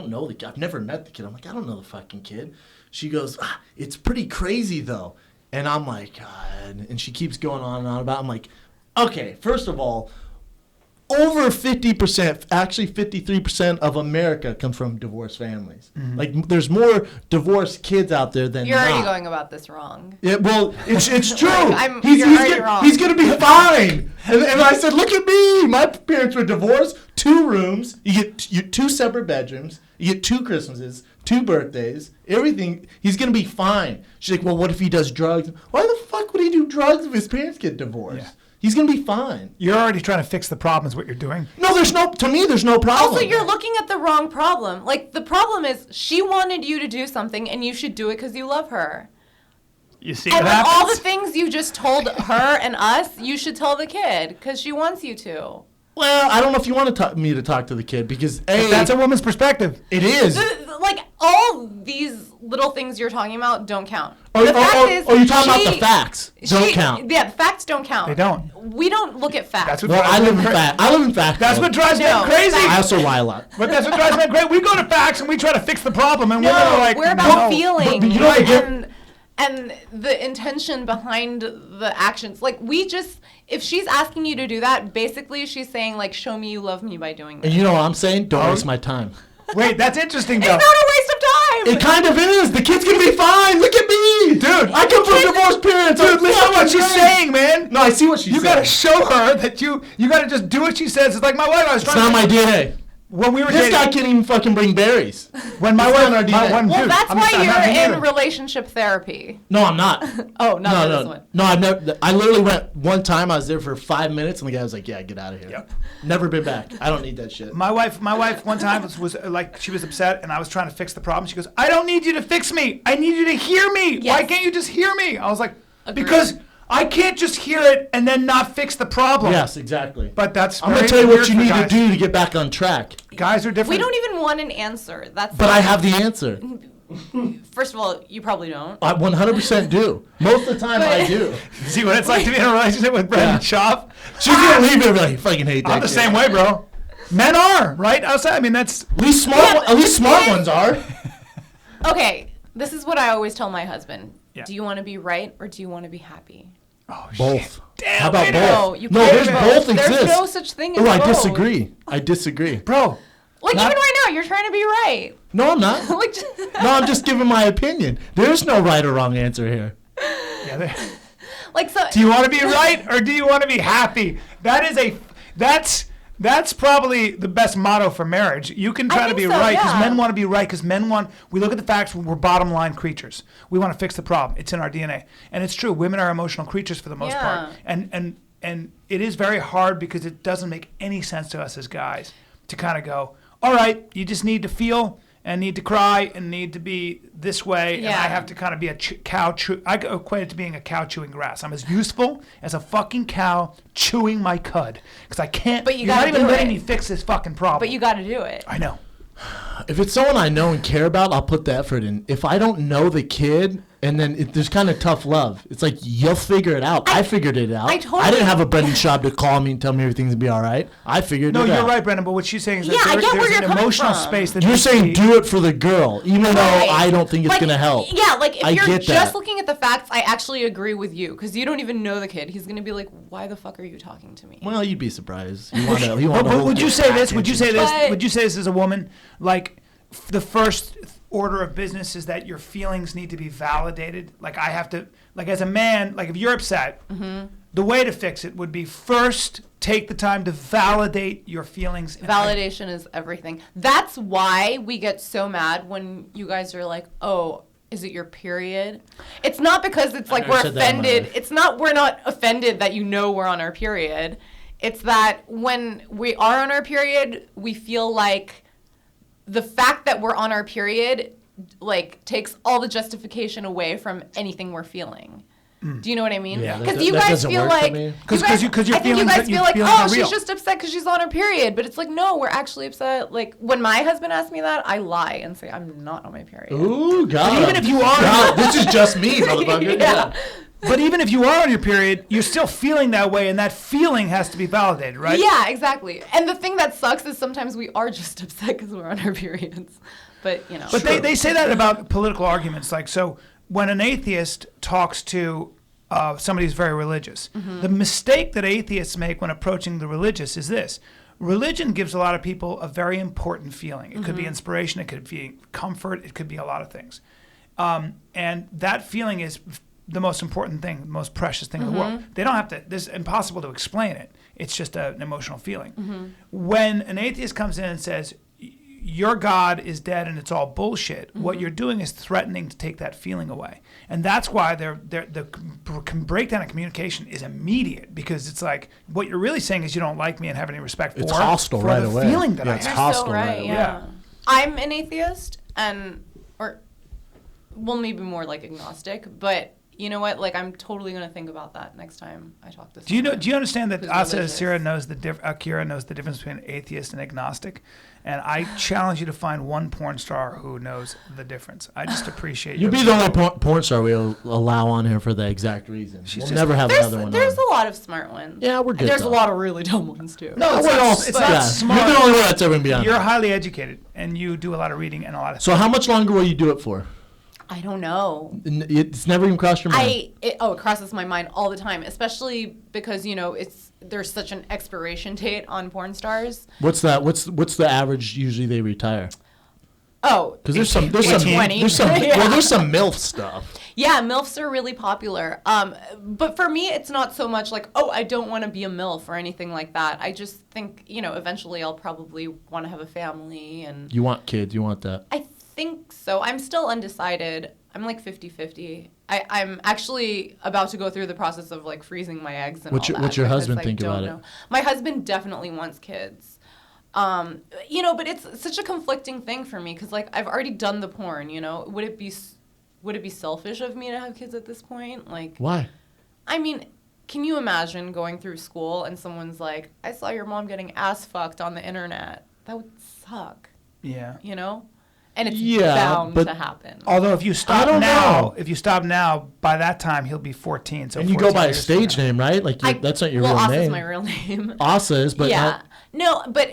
know the kid. I've never met the kid. I'm like, I don't know the fucking kid. She goes, it's pretty crazy, though. And I'm like, God. And she keeps going on and on about it. I'm like, okay, first of all, over 50%, actually 53% of America comes from divorced families. Mm-hmm. Like, there's more divorced kids out there than You're already not. going about this wrong. Yeah, well, it's true. You're already wrong. He's gonna be fine. And I said, look at me. My parents were divorced. 2 rooms. You get 2 separate bedrooms. You get 2 Christmases, 2 birthdays, everything. He's gonna be fine. She's like, well, what if he does drugs? Why the fuck would he do drugs if his parents get divorced? Yeah. He's gonna be fine. You're already trying to fix the problem is what you're doing. No, there's no problem. Also, you're looking at the wrong problem. Like, the problem is she wanted you to do something, and you should do it because you love her. You see And what like, happens? all the things you just told her and us, you should tell the kid because she wants you to. Well, I don't know if you want me to talk to the kid because That's a woman's perspective. it is. Like, all these little things you're talking about don't count. Oh, The fact is, you're talking about the facts. Don't count. Yeah, the facts don't count. They don't. We don't look at facts. That's what Well, drives I live men in cra- fact. I live in fact. That's what drives No, men crazy. I also lie a lot. But that's what drives men crazy. We go to facts and we try to fix the problem, and women are like, we're about no. feeling but you know what I get- and the intention behind the actions. Like, if she's asking you to do that, basically she's saying, like, show me you love me by doing And this. you know what I'm saying? Don't waste my time. Wait, that's interesting It's though. not a waste of time. It kind of is. The kid's gonna be fine. Look at me, Dude, I come from divorced parents. Dude, I'm listen to what fucking she's great. saying, man. No, I see what she's You saying. gotta show her that you gotta just do what she says. It's like my wife. I was It's trying not to my DNA. when we were This dating. guy can't even fucking bring berries. When my It's wife, not our DNA. one Well, dude, that's I'm why not you're either. in relationship therapy. No, I'm not. Oh, not for this no. one. No, I've never. I literally went one time. I was there for 5 minutes, and the guy was like, "Yeah, get out of here." Yep. Never been back. I don't need that shit. My wife one time was like, she was upset and I was trying to fix the problem. She goes, I don't need you to fix me. I need you to hear me. Yes. Why can't you just hear me? I was like, Agreed. because I can't just hear it and then not fix the problem. Yes, exactly. But that's I'm gonna very tell you weird what you for need guys. to do to get back on track. Guys are different. We don't even want an answer. That's But I have the answer. First of all, you probably don't. I 100% do. Most of the time, I do. see what it's like to be in a relationship with Brendan Schaub. She's gonna leave it. Like, I fucking hate that. I'm the kid. same way, bro. Men are right outside. I mean, that's At least smart ones are. Okay, this is what I always tell my husband. Yeah. Do you want to be right or do you want to be happy? Both. Damn, How about wait, both? No, you No, can't there's do both There's exist. no such thing as Oh, I both. disagree. I disagree. bro. Like, Not- even right now, you're trying to be right. No, I'm not. Like, No, I'm just giving my opinion. There's no right or wrong answer here. Yeah, they- like, so. Do you want to be right or do you want to be happy? That's probably the best motto for marriage. You can try to think be so, right because yeah. men want to be right because we look at the facts. We're bottom line creatures. We want to fix the problem. It's in our DNA, and it's true. Women are emotional creatures for the most part, and it is very hard because it doesn't make any sense to us as guys to kind of go, all right, you just need to feel and need to cry and need to be this way, and I Yeah. have to kind of be a cow. I equate it to being a cow chewing grass. I'm as useful as a fucking cow chewing my cud because I can't. But you you're not gotta even do letting it. me fix this fucking problem. But you got to do it. I know. If it's someone I know and care about, I'll put the effort in. If I don't know the kid, and then there's kind of tough love. It's like, you'll figure it out. I figured it out. I totally- didn't have a Brendan Schaub to call me and tell me everything's going to be all right. I figured No, it you're out. right, Brendan. But what she's saying is Yeah, I that get where there's you're an coming emotional from. space that You're needs to saying be- do it for the girl, even though Right. I don't think it's Like, going to help. Yeah, like, if I you're get just that. looking at the facts, I actually agree with you because you don't even know the kid. He's going to be like, why the fuck are you talking to me? Well, you'd be surprised. You want to But would you say this? Would you say this? But- Would you say this as a woman? Like, the first order of business is that your feelings need to be validated. Like I have to, like as a man, like if you're upset, the way to fix it would be first take the time to validate your feelings. Validation is everything. That's why we get so mad when you guys are like, oh, is it your period? It's not because it's like we're offended. We're not offended that you know we're on our period. It's that when we are on our period, we feel like the fact that we're on our period like takes all the justification away from anything we're feeling. Do you know what I mean? Yeah, because you guys feel like because you guys feel like, oh, she's just upset because she's on her period, but it's like, no, we're actually upset. Like when my husband asks me that, I lie and say I'm not on my period. Ooh, God! But even if you are, this is just me, motherfucker. Yeah. But even if you are on your period, you're still feeling that way, and that feeling has to be validated, right? Yeah, exactly. And the thing that sucks is sometimes we are just upset because we're on our periods. But, you know. But they say that about political arguments. Like, so when an atheist talks to somebody who's very religious, the mistake that atheists make when approaching the religious is this. Religion gives a lot of people a very important feeling. It could be inspiration. It could be comfort. It could be a lot of things. And that feeling is the most important thing, the most precious thing in the world. They don't have to, it's impossible to explain it. It's just an emotional feeling. When an atheist comes in and says, your God is dead and it's all bullshit, what you're doing is threatening to take that feeling away. And that's why the breakdown in communication is immediate, because it's like, what you're really saying is you don't like me and have any respect It's hostile for right the away. feeling that I It's have. hostile right, right away. yeah. I'm an atheist well, maybe more like agnostic, but you know what? Like, I'm totally gonna think about that next time I talk to someone. Do you understand that who's Asa religious. Akira knows the difference between atheist and agnostic? And I challenge you to find one porn star who knows the difference. I just appreciate You'd be the only porn star we'll allow on here for the exact reason. We'll never have another one There's on. a lot of smart ones. Yeah, we're good. There's though. a lot of really dumb ones too. No, it's We're not, all- it's not yeah. smart. You're the only one that's ever going to be on. You're highly educated, and you do a lot of reading and a lot of So how much longer will you do it for? I don't know. It's never even crossed your mind. It crosses my mind all the time, especially because, you know, there's such an expiration date on porn stars. What's that? What's the average usually they retire? Oh, Because there's some Yeah. there's some MILF stuff. Yeah, MILFs are really popular. But for me, it's not so much like, oh, I don't want to be a MILF or anything like that. I just think, you know, eventually I'll probably want to have a family. And You want kids, you want that. I think so. I'm still undecided. I'm like 50-50. I'm actually about to go through the process of like freezing my eggs and all that. What's your because husband I think don't about know. it? My husband definitely wants kids. You know, but it's such a conflicting thing for me because like I've already done the porn, you know. Would it be selfish of me to have kids at this point? Like, Why? I mean, can you imagine going through school and someone's like, I saw your mom getting ass fucked on the internet. That would suck, Yeah. you know? And it's Yeah, bound but- to happen. Although if you stop don't now, know. by that time he'll be 14. So And you go 14 by a years stage from now. name, right? Like that's not your real Asa's name. my real name. Asa is, but yeah. not. No, but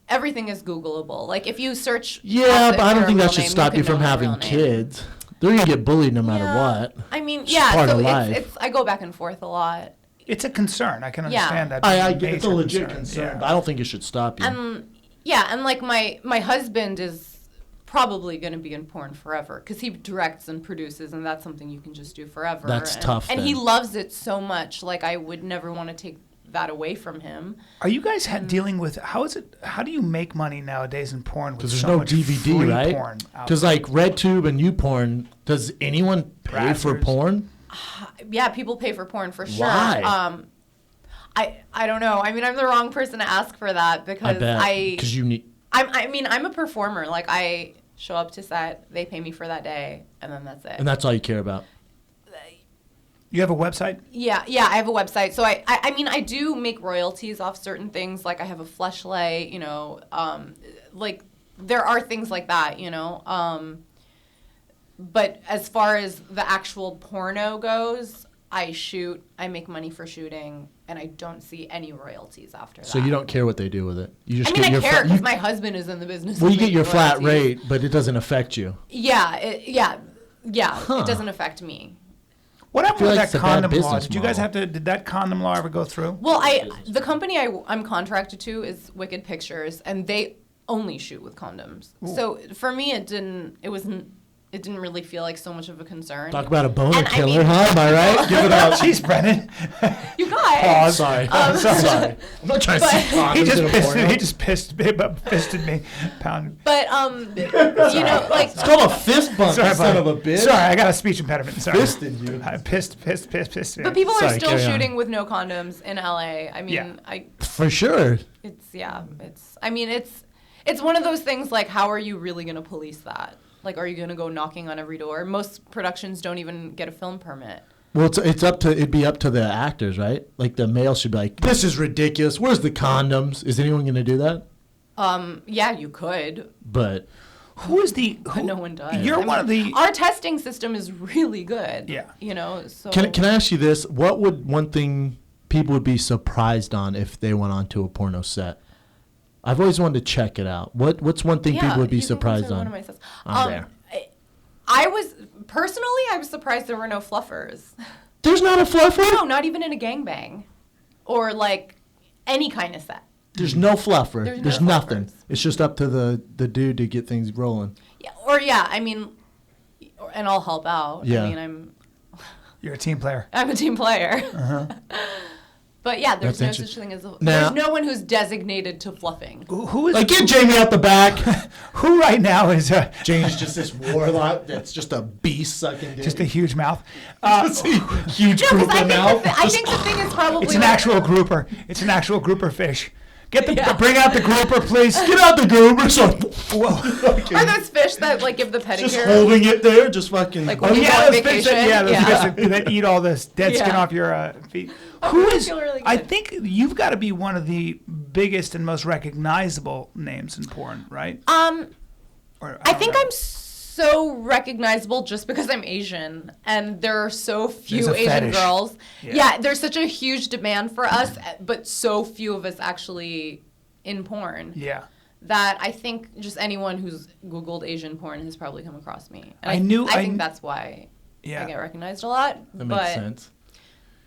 everything is Googleable. Like if you search. Yeah, Asa but I don't for think a that real should name, stop you can from know my having real name. kids. They're gonna get bullied no matter Yeah. what. I mean, It's yeah. part So of life. it's I go back and forth a lot. It's a concern. I can Yeah. understand that. I being get it's a major legit concern, Yeah. but I don't think it should stop you. And like my husband is probably going to be in porn forever because he directs and produces, and that's something you can just do forever. That's and, tough, And he then. loves it so much. Like I would never want to take that away from him. Are you guys dealing with how do you make money nowadays in porn? Because Because there's no DVD, free right? Porn out Because there? like RedTube and YouPorn, does anyone pay for Brazzers. porn? Yeah, people pay for porn for sure. Why? I don't know. I mean, I'm the wrong person to ask for that because I bet because you need. I'm a performer. Like I show up to set, they pay me for that day, and then that's it. And that's all you care about. You have a website? Yeah, I have a website. So I mean, I do make royalties off certain things. Like I have a fleshlight, you know, like there are things like that, you know. But as far as the actual porno goes, I make money for shooting, and I don't see any royalties after that. So you don't care what they do with it. You just I mean, get I your care flat- because my husband is in the business. Well, of you get making your flat royalties. rate, but it doesn't affect you. Yeah, it doesn't affect me. What happened feel with like that it's a bad condom law? business Did you guys model. did that condom law ever go through? Well, the company I'm contracted to is Wicked Pictures, and they only shoot with condoms. Ooh. So for me, it didn't really feel like so much of a concern. Talk about a boner killer, huh? Am I right? Give it up. Jeez, Brennan. You guys. Oh, sorry. Sorry. I'm not trying to see condoms. He just fisted me. Pound. But, you know, like. It's called a fist bump, son of a bitch. Sorry, I got a speech impediment. Sorry. Fisted you. I pissed. But people are still shooting with no condoms in LA. I mean, For sure. It's one of those things like, how are you really going to police that? Like, are you going to go knocking on every door? Most productions don't even get a film permit. Well, it'd be up to the actors, right? Like the male should be like, this is ridiculous. Where's the condoms? Is anyone going to do that? Yeah, you could. But but no one does. Our testing system is really good. Yeah. You know, so. Can I ask you this? What would one thing people would be surprised on if they went onto a porno set? I've always wanted to check it out. What's one thing people would be surprised on? I'm there. I was surprised there were no fluffers. There's not a fluffer? No, not even in a gangbang, or like any kind of set. There's no fluffer. There's no nothing. fluffers. It's just up to the dude to get things rolling. Yeah, I mean, and I'll help out. Yeah. I mean, You're a team player. I'm a team player. Uh-huh. But yeah, there's no such thing as there's no one who's designated to fluffing. Who is like get Jamie out the back? Who right now is Jamie's just this warlock that's just a beast sucking dick. Just a huge mouth. Huge grouper mouth. I think the thing is probably it's an actual grouper. It's an actual grouper fish. Bring out the grouper, please. Get out the grouper. Are those fish that like give the pedicure? Just holding it there, just fucking. Like when you go on vacation. That eat all this dead skin off your feet. Who is? Really I think you've got to be one of the biggest and most recognizable names in porn, right? I think I'm so recognizable just because I'm Asian, and there are so few Asian girls. Yeah, there's such a huge demand for us, but so few of us actually in porn. Yeah. That I think just anyone who's Googled Asian porn has probably come across me. And I think that's why I get recognized a lot. That makes sense.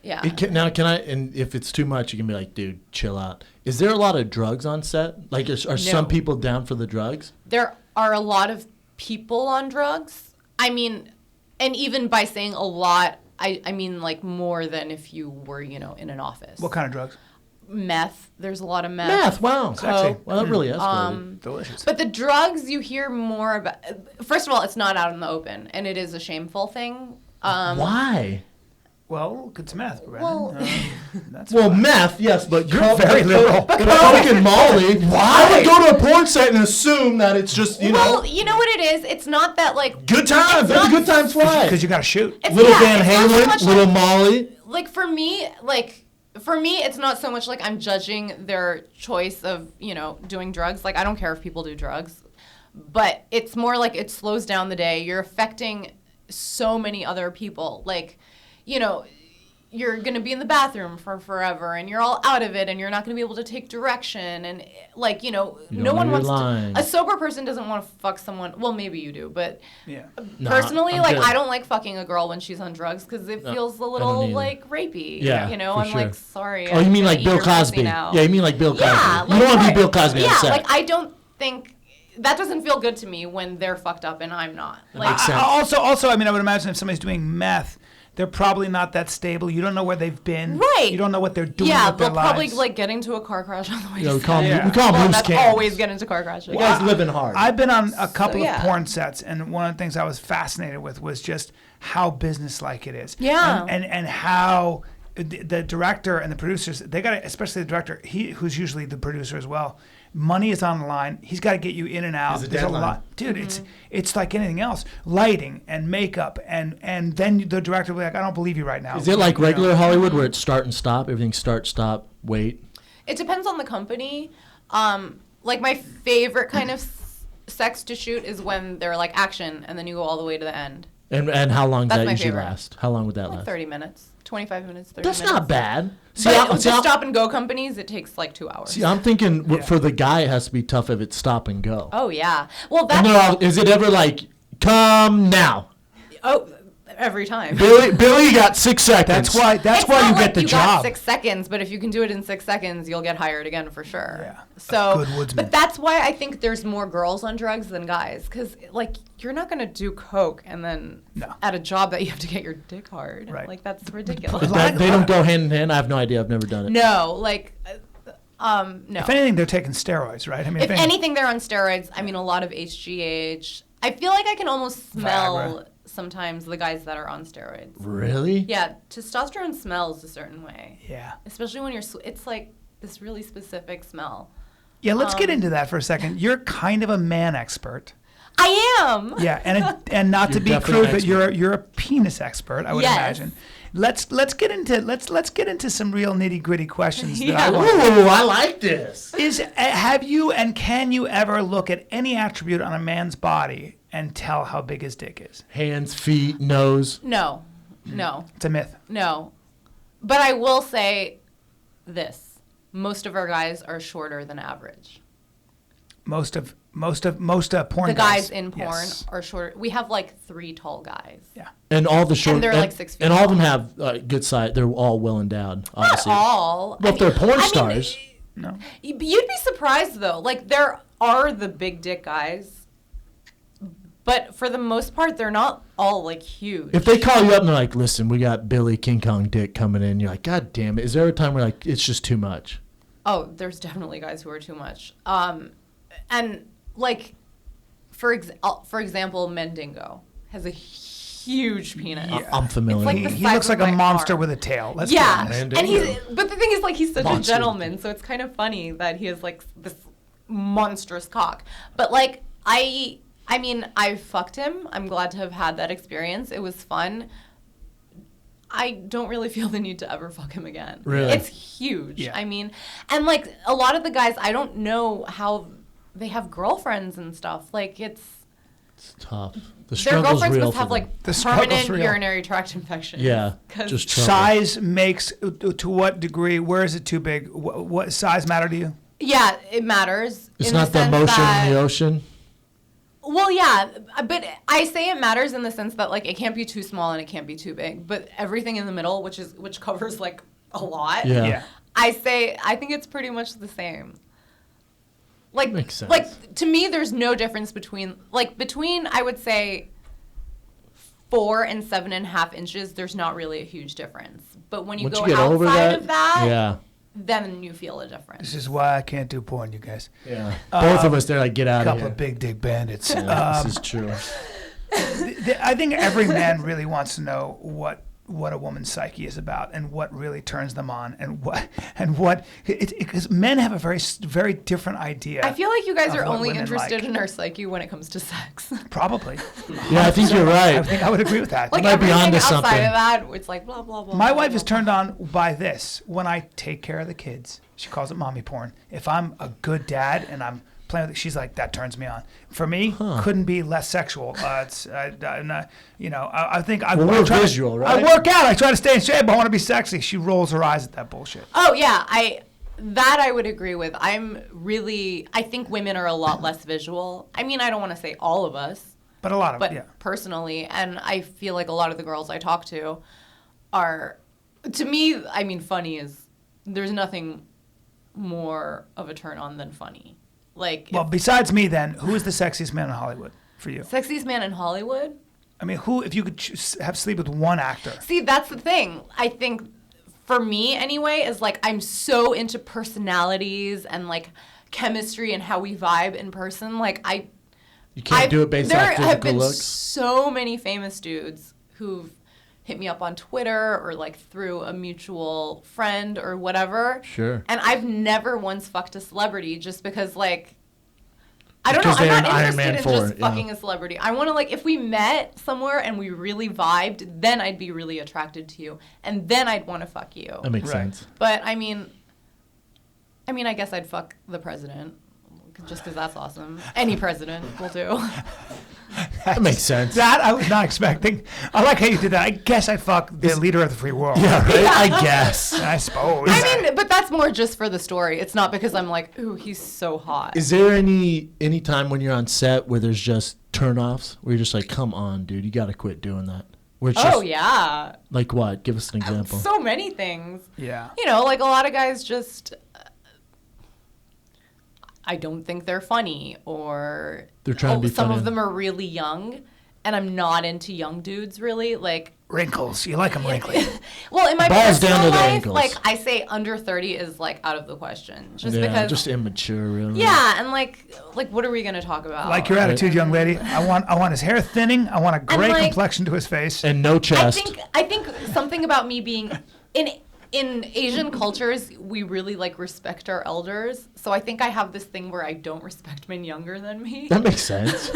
Yeah. Can I? And if it's too much, you can be like, dude, chill out. Is there a lot of drugs on set? Like, are some people down for the drugs? There are a lot of people on drugs. I mean, and even by saying a lot, I mean like more than if you were, in an office. What kind of drugs? Meth. There's a lot of meth. Meth. Wow. Sexy. Well, that really escalated. Delicious. But the drugs you hear more about. First of all, it's not out in the open, and it is a shameful thing. Why? Well, it's meth, Brennan. Well, meth, yes, but you're very liberal. But fucking Molly. Why? I would go to a porn site and assume that it's just, know. Well, you know what it is? It's not that, like... Good times. Let the good times fly. Because you got to shoot. Little Van Halen, little Molly. Like, for me, it's not so much like I'm judging their choice of, doing drugs. Like, I don't care if people do drugs. But it's more like it slows down the day. You're affecting so many other people. Like... you're going to be in the bathroom for forever and you're all out of it and you're not going to be able to take direction. And no one wants to, a sober person doesn't want to fuck someone. Well, maybe you do, but personally, I don't like fucking a girl when she's on drugs because it feels a little like rapey. Yeah, I'm like, sorry. Oh, you mean like Bill Cosby? Yeah, you mean like Bill Cosby. Yeah, you don't want to be Bill Cosby on set. I don't think... That doesn't feel good to me when they're fucked up and I'm not. Makes sense. Also, I would imagine if somebody's doing meth, they're probably not that stable. You don't know where they've been. Right. You don't know what they're doing with their lives. Yeah, they'll probably get into a car crash on the way. We call them that's always get into car crashes. You guys living hard. I've been on a couple of porn sets, and one of the things I was fascinated with was just how businesslike it is. Yeah. And how the director and the producers, they got to, especially the director, who's usually the producer as well. Money is on the line. He's got to get you in and out. There's a lot. Dude, it's like anything else. Lighting and makeup, and then the director will be like, I don't believe you right now. Is it like regular Hollywood where it's start and stop? Everything start, stop, wait? It depends on the company. Like my favorite kind of sex to shoot is when they're like action and then you go all the way to the end. And how long does that usually favorite. last? How long would that last? 30 minutes. 25 minutes, 30 That's minutes. not bad. But stop and go companies, it takes like 2 hours. See, I'm thinking for the guy, it has to be tough if it's stop and go. Oh, yeah. Well, is it ever like, come now? Oh, every time. Billy got 6 seconds. That's why It's you not get like the you job. got 6 seconds, but if you can do it in 6 seconds, you'll get hired again for sure. Yeah. So, Good woodsman. but that's why I think there's more girls on drugs than guys, because like you're not gonna do coke and then at a job that you have to get your dick hard. Right. Like that's ridiculous. They don't go hand in hand. I have no idea. I've never done it. No, like, no. If anything, they're taking steroids, right? I mean, If anything, they're on steroids. I mean, a lot of HGH. I feel like I can almost smell Viagra. sometimes the guys that are on steroids. Really? Yeah, testosterone smells a certain way. Yeah. Especially when you're, it's like this really specific smell. Yeah, let's get into that for a second. You're kind of a man expert. I am. Yeah, and not to You're be definitely crude, an but expert. you're a penis expert, I would Yes. imagine. Let's get into some real nitty gritty questions that I Yeah. want. Ooh, I like this. Have you and can you ever look at any attribute on a man's body and tell how big his dick is? Hands, feet, nose. No. It's a myth. No. But I will say this. Most of our guys are shorter than average. Most of porn The guys in porn Yes. are shorter. We have like 3 tall guys. Yeah. And all the short. And they're like 6 feet And all of them tall. have good size. They're all well endowed, Not obviously. all. Well, if they're porn stars. No. You'd be surprised though. Like there are the big dick guys, but for the most part, they're not all like huge. If they call you up and they're like, "Listen, we got Billy King Kong Dick coming in," you're like, "God damn it!" Is there a time where like it's just too much? Oh, there's definitely guys who are too much. And like, for example, Mendingo has a huge penis. Yeah. I'm familiar. It's like He, the he size looks of like a my monster arm. with a tail. Let's be Yeah, honest. and but the thing is, like, he's such Monster. a gentleman, so it's kind of funny that he has like this monstrous cock. But like, I mean, I fucked him. I'm glad to have had that experience. It was fun. I don't really feel the need to ever fuck him again. Really? It's huge. Yeah. I mean, and like a lot of the guys, I don't know how they have girlfriends and stuff. Like it's Tough. The their struggle's girlfriends real must for have them. like The struggle's permanent real. urinary tract infections. Yeah, 'Cause just trouble. Size makes to what degree? Where is it too big? What size matter to you? yeah, it matters. It's in not the sense motion that- in the ocean. Well, yeah, but I say it matters in the sense that like it can't be too small and it can't be too big, but everything in the middle, which covers like a lot. Yeah. I think it's pretty much the same. Like, Makes sense. like to me, there's no difference between I would say 4 and 7.5 inches. There's not really a huge difference. But when you Once go you get over outside that, of that, yeah, then you feel a difference. This is why I can't do porn, you guys. yeah. Both of us, they're like, get out of Couple here. of big dick bandits. Yeah, this is true. I think every man really wants to know what a woman's psyche is about and what really turns them on and what because men have a very different idea. I feel like you guys of are what only women interested like. in our psyche when it comes to sex. Probably. Yeah, I think you're I right. think I would agree with that. Like might be everything onto outside something. of that, it's like blah blah blah. My blah, wife blah, is blah. turned on by this when I take care of the kids. She calls it mommy porn. If I'm a good dad and I'm playing with it, she's like, that turns me on. For me, couldn't be less sexual. I think I Well, we're try visual, to, right? I work out. I try to stay in shape. I want to be sexy. She rolls her eyes at that bullshit. Oh yeah, I would agree with. I think women are a lot less visual. I mean, I don't want to say all of us, But a lot of but yeah. personally, and I feel like a lot of the girls I talk to are, to me, I mean, funny is, there's nothing more of a turn on than funny. Like, Well, besides me, then, who is the sexiest man in Hollywood for you? sexiest man in Hollywood? I mean, who, if you could have sleep with one actor? See, that's the thing. I think for me anyway is like I'm so into personalities and like chemistry and how we vibe in person. Like You can't do it based there on have physical been looks. so many famous dudes who've hit me up on Twitter or like through a mutual friend or whatever. Sure. And I've never once fucked a celebrity just because like I don't Because know. I'm they're not an Iron interested Man in for just it, yeah. fucking a celebrity. I want to like if we met somewhere and we really vibed, then I'd be really attracted to you, and then I'd want to fuck you. That makes Right. sense. But I mean, I guess I'd fuck the president just because that's awesome. Any president will do. That makes sense. That I was not expecting. I like how you did that. I guess I fuck the leader of the free world. Yeah, right? I guess. I suppose. I mean, but that's more just for the story. It's not because I'm like, ooh, he's so hot. Is there any time when you're on set where there's just turnoffs where you're just like, come on, dude, you got to quit doing that? Where it's Oh, just, yeah. like what? Give us an example. So many things. Yeah. You know, like a lot of guys just, I don't think they're funny, or They're trying to be some funny. of them are really young, and I'm not into young dudes really. Like, Wrinkles. You like them wrinkly. well, in my Balls down personal to the life, ankles. like I say, under 30 is like out of the question, just Yeah, because. just immature, really. Yeah, and like what are we gonna talk about? Like your attitude, young lady. I want his hair thinning. I want a gray like- complexion to his face. And no chest. I think something about me being in Asian cultures, we really like respect our elders. So I think I have this thing where I don't respect men younger than me. That makes sense.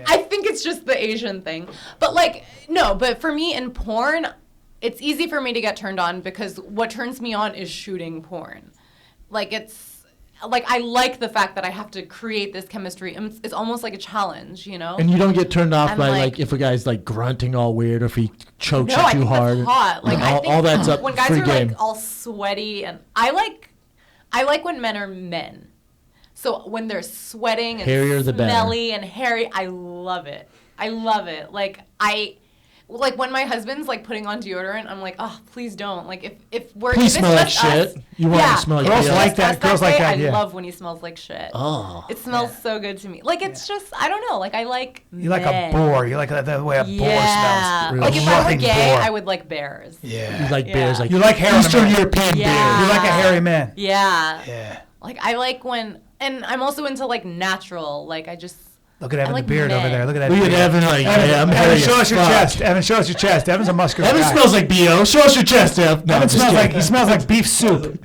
I think it's just the Asian thing. But like, no, but for me in porn, it's easy for me to get turned on because what turns me on is shooting porn. Like I like the fact that I have to create this chemistry. It's almost like a challenge, you know? And you don't get turned off I'm by like- if a guy's like grunting all weird or if he chokes No, you I too think hard. that's hot. Like I think all that's up when guys free are game. like all sweaty, and I like when men are men. So when they're sweating and Hairier the better. smelly and hairy, I love it. I love it. Like when my husband's like putting on deodorant, I'm like, oh, please don't. Like if we're Please if smell like it's just us, shit. You want yeah, to smell like if Girls it's BS. like just that. us Girls like day, that, I yeah. love when he smells like shit. Oh. It smells so good to me. Like it's just I don't know. Like I like You like a men. boar. You like the way a boar Yeah. smells. Like if I were Loving gay, boar. I would like bears. Yeah. You like Yeah. bears, like You like hair on a Eastern man. European Yeah. bears. You like a hairy man. Yeah. Yeah. Like I like when, and I'm also into like natural. Like I just. Look at Evan like the beard over men. there. Look at that. Look at beard. Evan, like, Evan, yeah, I'm Evan, hairy show as us your fuck. chest. Evan, show us your chest. Evan's a muscular Evan guy. smells like B.O. Show us your chest, Ev. No, Evan I'm just smells like kidding. he smells like beef soup.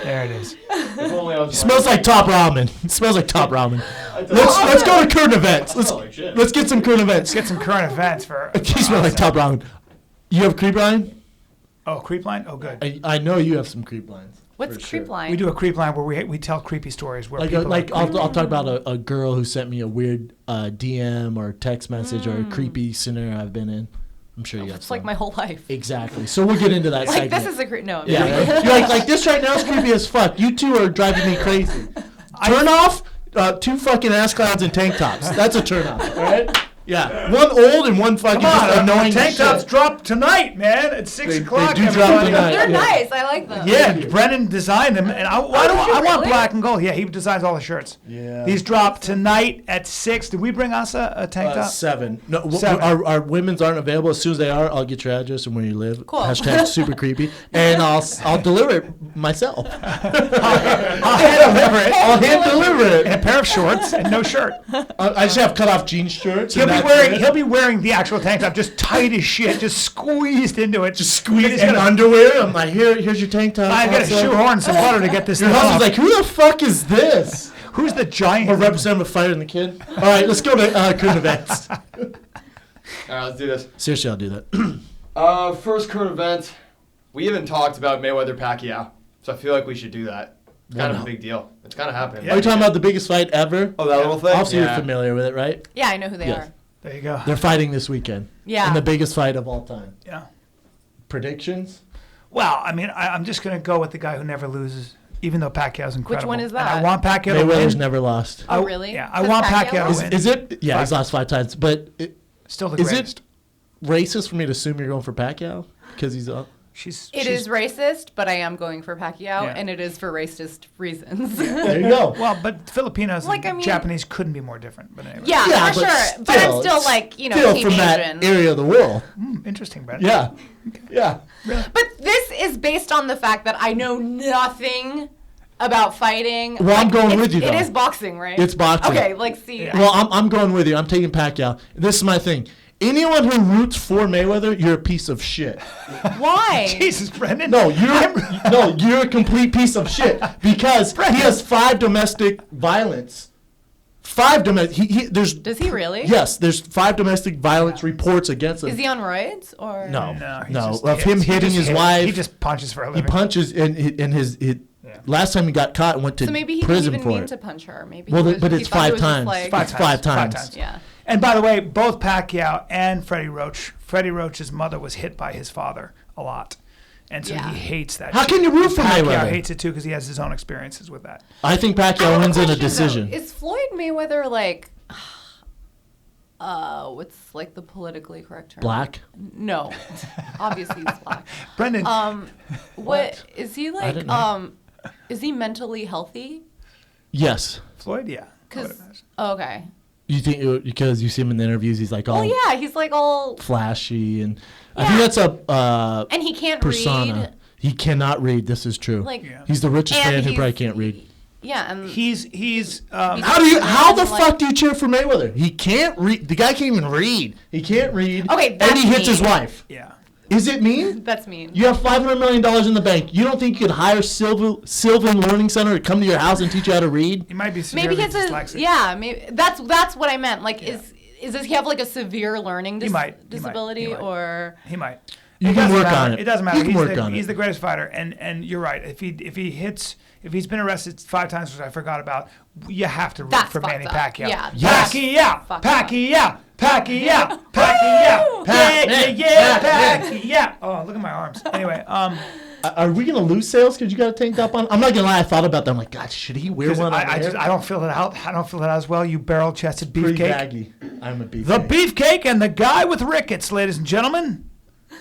There it is. If only I was Smells like top ramen. It smells like top ramen. Let's go to current events. like shit. Let's get some current events. Let's get some current events for. You smell like top ramen. You have creep line? Oh, creep line. Oh, good. I know you have some creep lines. What's for creep sure. line? We do a creep line where we tell creepy stories where Like people I'll talk about a girl who sent me a weird DM or text message or a creepy scenario I've been in. I'm sure you have It's like some. my whole life. Exactly. So we'll get into that Like segment. this is a creep. No. I'm Yeah, kidding. right? You're like this right now is creepy as fuck. You two are driving me crazy. Turn off two fucking ass clowns in tank tops. That's a turn off. All right? Yeah. One old and one fucking Come on, just annoying tank as tops shit. drop tonight, man. At 6 They o'clock. do drop everybody. tonight. They're Yeah. nice. I like them. Yeah, Brennan designed them, and I want really? black and gold. Yeah, he designs all the shirts. Yeah. These drop tonight at 6. Did we bring Asa a tank top? 7. No, 7. Our women's aren't available. As soon as they are, I'll get your address and where you live. Cool. Hashtag super creepy. And I'll deliver it myself. I'll hand deliver it. I'll hand deliver And a it. pair of shorts and no shirt. I just have cut off jean shirts. He'll and be that's wearing it. he'll be wearing the actual tank top, just tight as shit, just squeezed into it. Just squeeze He's in gonna- underwear. I'm like, here's your tank top. I got to Also. shoehorn some butter to get this Your thing off. husband's like, who the fuck is this? Who's the giant? Or representative fighter and the kid. All right, let's go to current events. All right, let's do this. Seriously, I'll do that. First current event. We even talked about Mayweather-Pacquiao, so I feel like we should do that. It's kind of Wow. a big deal. It's kind of happening. Are you talking about the biggest fight ever? Oh, that little thing? Also, Yeah. you're familiar with it, right? Yeah, I know who they Yes. are. There you go. They're fighting this weekend. Yeah. In the biggest fight of all time. Yeah. Predictions? Well, I mean, I'm just going to go with the guy who never loses, even though Pacquiao's incredible. one is And I that? want Pacquiao to Mayweather's win. never lost. Oh, really? Yeah, I Does want Pacquiao Pacquiao to win? win. Is it? Yeah, he's Five. lost 5 times. But Still the is greatest. it racist for me to assume you're going for Pacquiao? Because he's up? It is racist, but I am going for Pacquiao, Yeah. and it is for racist reasons. There you go. Well, but Filipinos Like, I and mean- Japanese couldn't be more different. But anyway. Yeah, Yeah, for but sure. But I'm still like, you know, still Team from Asian. that area of the world. Interesting, Brett. Yeah. Yeah. But this is based on the fact that I know nothing about fighting. Well, I'm going it's- with you, It though. is boxing, right? It's boxing. Okay, like, see. Well, I'm going with you. I'm taking Pacquiao. This is my thing. Anyone who roots for Mayweather, you're a piece of shit. Why? Jesus, Brendan. No, you're a complete piece of shit because he has 5 domestic violence. 5 domestic. Does he really? Yes, there's 5 domestic violence reports against him. Is he on roids or? No, he no. just Of hits. him He hitting just his hits. wife. He just punches for a He living. punches in his. Last time he got caught and went to So maybe he prison didn't even for mean it. to punch her. Maybe. Well, he was, but he it's thought 5 it was just times. like- It's 5 times. 5 times. Yeah. And by the way, both Pacquiao and Freddie Roach's mother was hit by his father a lot. And so Yeah. he hates that. How shit. can you root for Pacquiao Mayweather? hates it too because he has his own experiences with that. I think I Pacquiao have wins in a question, decision. though. Is Floyd Mayweather like what's like the politically correct term? Black? No, obviously he's black. Brendan. What is he like? didn't know. Is he mentally healthy? Yes. Floyd, yeah. Okay. You think because you see him in the interviews, he's like all Well, yeah, he's like all flashy, and I Yeah. think that's a and he can't persona. read. He cannot read. This is true. Like Yeah. He's the richest and man who he's- probably can't read. Yeah, and He's How the like- fuck do you cheer for Mayweather? He can't read. The guy can't even read. He can't read. Okay, and that's he hits his mean. wife. yeah. Is it mean? that's mean. You have $500 million in the bank. You don't think you could hire Sylvan Learning Center to come to your house and teach you how to read? He might be Maybe severely he has dyslexic. maybe that's what I meant. Like, does he have like a severe learning disability or? He might. You It can doesn't work matter. on it. It doesn't matter. You can work on He's it. the greatest fighter, and you're right. If he's been arrested 5 times, which I forgot about, you have to root That's for Manny fucked up. Pacquiao. Yeah, Yes. Pacquiao, Fucked Pacquiao, Pacquiao, Woo! Pacquiao, yeah, Pac. Pacquiao. Oh, look at my arms. Anyway, Are we gonna lose sales because you got a tank top on? I'm not gonna lie. I thought about that. I'm like, God, should he wear one? I don't feel it out. I don't feel it out as well. You barrel-chested Pretty beefcake. baggy. I'm a beefcake. The beefcake and the guy with rickets, ladies and gentlemen.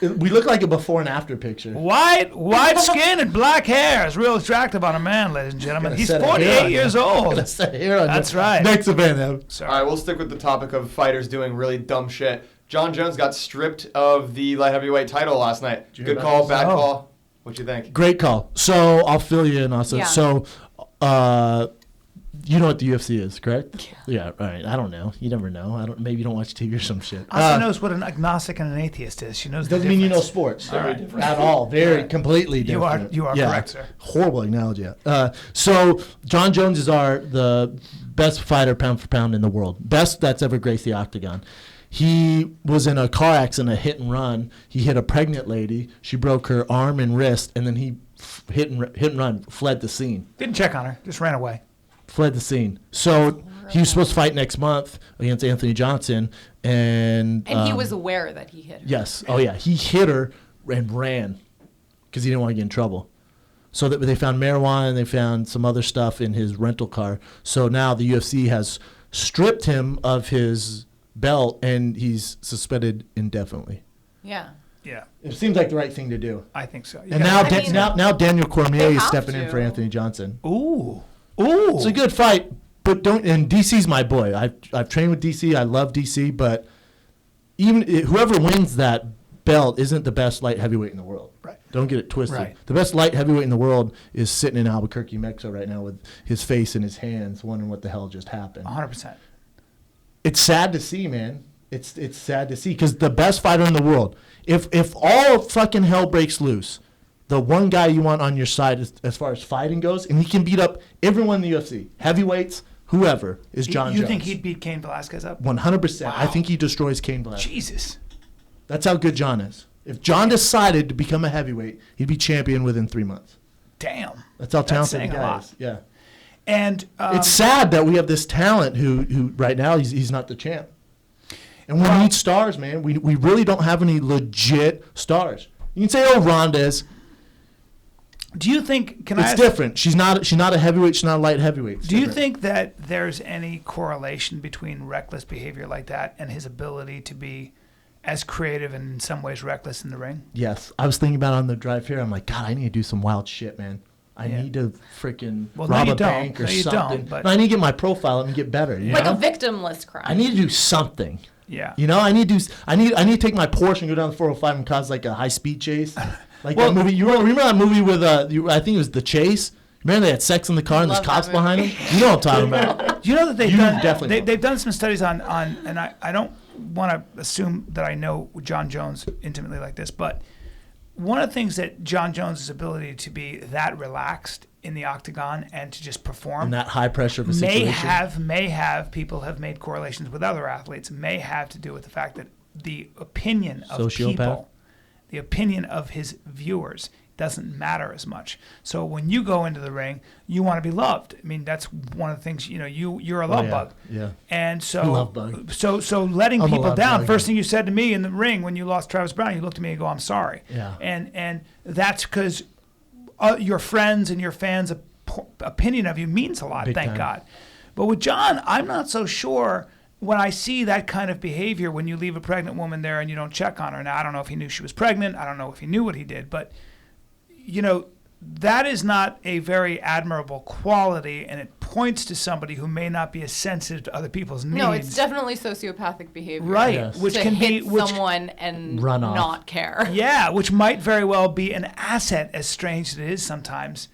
We look like a before and after picture. White skin and black hair is real attractive on a man, ladies and gentlemen. Gotta He's set a hair 48 on years you. old. Gotta set a hair on That's you. right. Next event, Ev. Sorry. All right, we'll stick with the topic of fighters doing really dumb shit. Jon Jones got stripped of the light heavyweight title last night. you hear Good about call, this? bad Oh. call. What you think? Great call. So I'll fill you in, Asa. Yeah. So, you know what the UFC is, correct? Yeah. Right. I don't know. You never know. Maybe you don't watch TV or some shit. Asa knows what an agnostic and an atheist is. She knows the Doesn't mean you know difference. sports All right. at all. Very Right. completely You are- different. you are correct, sir. Horrible analogy. So Jon Jones is the best fighter pound for pound in the world. Best that's ever graced the octagon. He was in a car accident, a hit and run. He hit a pregnant lady. She broke her arm and wrist, and then he hit and run, fled the scene. Didn't check on her. Just ran away. Fled the scene. So he was supposed to fight next month against Anthony Johnson, and he was aware that he hit her. yes, oh yeah, he hit her and ran because he didn't want to get in trouble. So that they found marijuana and they found some other stuff in his rental car. So now the UFC has stripped him of his belt and he's suspended indefinitely. Yeah. Yeah, It seems like the right thing to do. I think so. You And gotta- now Daniel Cormier They is have stepping in to. for Anthony Johnson. Ooh. It's a good fight, but don't. And DC's my boy. I've trained with DC. I love DC, but even whoever wins that belt isn't the best light heavyweight in the world. Right. Don't get it twisted. Right. The best light heavyweight in the world is sitting in Albuquerque, Mexico right now with his face in his hands, wondering what the hell just happened. 100%. It's sad to see, man. It's sad to see because the best fighter in the world. If all fucking hell breaks loose, the one guy you want on your side as far as fighting goes, and he can beat up everyone in the UFC, heavyweights, whoever, is Jon Jones. You think he'd beat Cain Velasquez up? 100%. I Wow. think he destroys Cain Velasquez. Jesus. That's how good Jon is. If Jon decided to become a heavyweight, he'd be champion within 3 months. Damn. That's how talented saying the a guy lot. is. Yeah. And It's sad that we have this talent who right now he's not the champ. And we need stars, man. We really don't have any legit stars. You can say, oh, Ronda is. do you think? Can I? It's ask- different. She's not a heavyweight. She's not a light heavyweight. It's Do you different. think that there's any correlation between reckless behavior like that and his ability to be as creative and in some ways reckless in the ring? Yes. I was thinking about it on the drive here. I'm like, God, I need to do some wild shit, man. I Yeah. need to freaking Well, no, rob you a don't. bank or No, you don't, something. but- No, I need to get my profile up and get better. You Like know? a victimless crime. I need to do something. Yeah. You know, I need to take my Porsche and go down the 405 and cause like a high speed chase. Like Well- that movie. You remember that movie with I think it was The Chase. Remember they had sex in the car and there's Love cops that behind movie. them. You know what I'm talking about. Do you know that they've You done definitely know. they've done some studies on and I don't want to assume that I know Jon Jones intimately like this, but one of the things that Jon Jones' ability to be that relaxed in the octagon and to just perform In that high pressure of a may situation. have people have made correlations with other athletes may have to do with the fact that the opinion of Sociopath? people, the opinion of his viewers doesn't matter as much. So when you go into the ring, you want to be loved. I mean, that's one of the things, you're a love yeah. bug. Yeah. And so Love bug. so letting I'm a people love down, bug. first thing you said to me in the ring when you lost Travis Bryan, you looked at me and go, I'm sorry. Yeah. And that's because your friends and your fans' opinion of you means a lot, Big thank time. God. But with Jon, I'm not so sure when I see that kind of behavior, when you leave a pregnant woman there and you don't check on her, now I don't know if he knew she was pregnant. I don't know if he knew what he did, but that is not a very admirable quality, and it points to somebody who may not be as sensitive to other people's needs. No, it's definitely sociopathic behavior. Right, Yes. which to can hit be someone and Run off. not care. Yeah, which might very well be an asset, as strange as it is sometimes,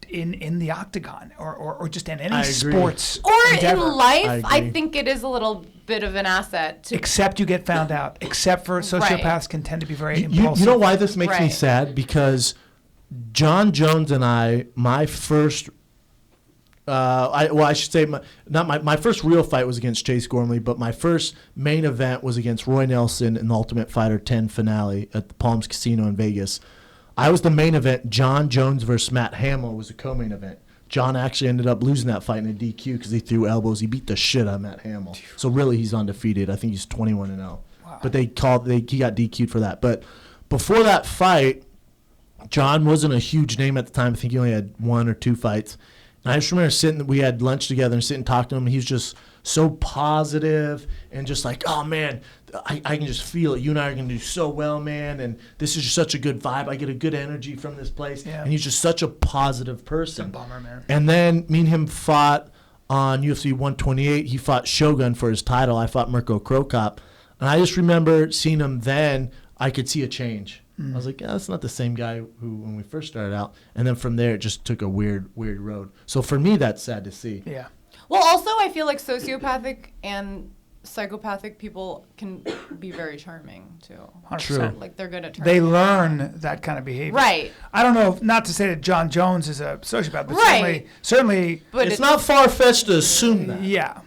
in the octagon or just in any I agree. sports Or endeavor. in life, I I agree. think it is a little bit of an asset to Except you get found out. Except for sociopaths can tend to be very impulsive. You know why this makes me Right. sad? Because Jon Jones and my first, I should say, my first real fight was against Chase Gormley, but my first main event was against Roy Nelson in the Ultimate Fighter 10 finale at the Palms Casino in Vegas. I was the main event. Jon Jones versus Matt Hamill was a co-main event. John actually ended up losing that fight in a DQ because he threw elbows. He beat the shit out of Matt Hamill. So really, he's undefeated. I think he's 21-0. Wow. But he got DQ'd for that. But before that fight, John wasn't a huge name at the time. I think he only had 1 or 2 fights. And I just remember we had lunch together and sitting and talking to him. And he's just so positive and just like, oh, man, I can just feel it. You and I are going to do so well, man. And this is just such a good vibe. I get a good energy from this place. Yeah. And he's just such a positive person. It's a bummer, man. And then me and him fought on UFC 128. He fought Shogun for his title. I fought Mirko Krokop. And I just remember seeing him then, I could see a change. I was like, yeah, that's not the same guy who when we first started out. And then from there, it just took a weird road. So for me, that's sad to see. Yeah. Well, also, I feel like sociopathic and psychopathic people can be very charming, too. 100%. True. Like, they're good at turning. They learn that kind of behavior. Right. I don't know, not to say that Jon Jones is a sociopath, but Right. certainly, But It's not far-fetched to assume that. yeah.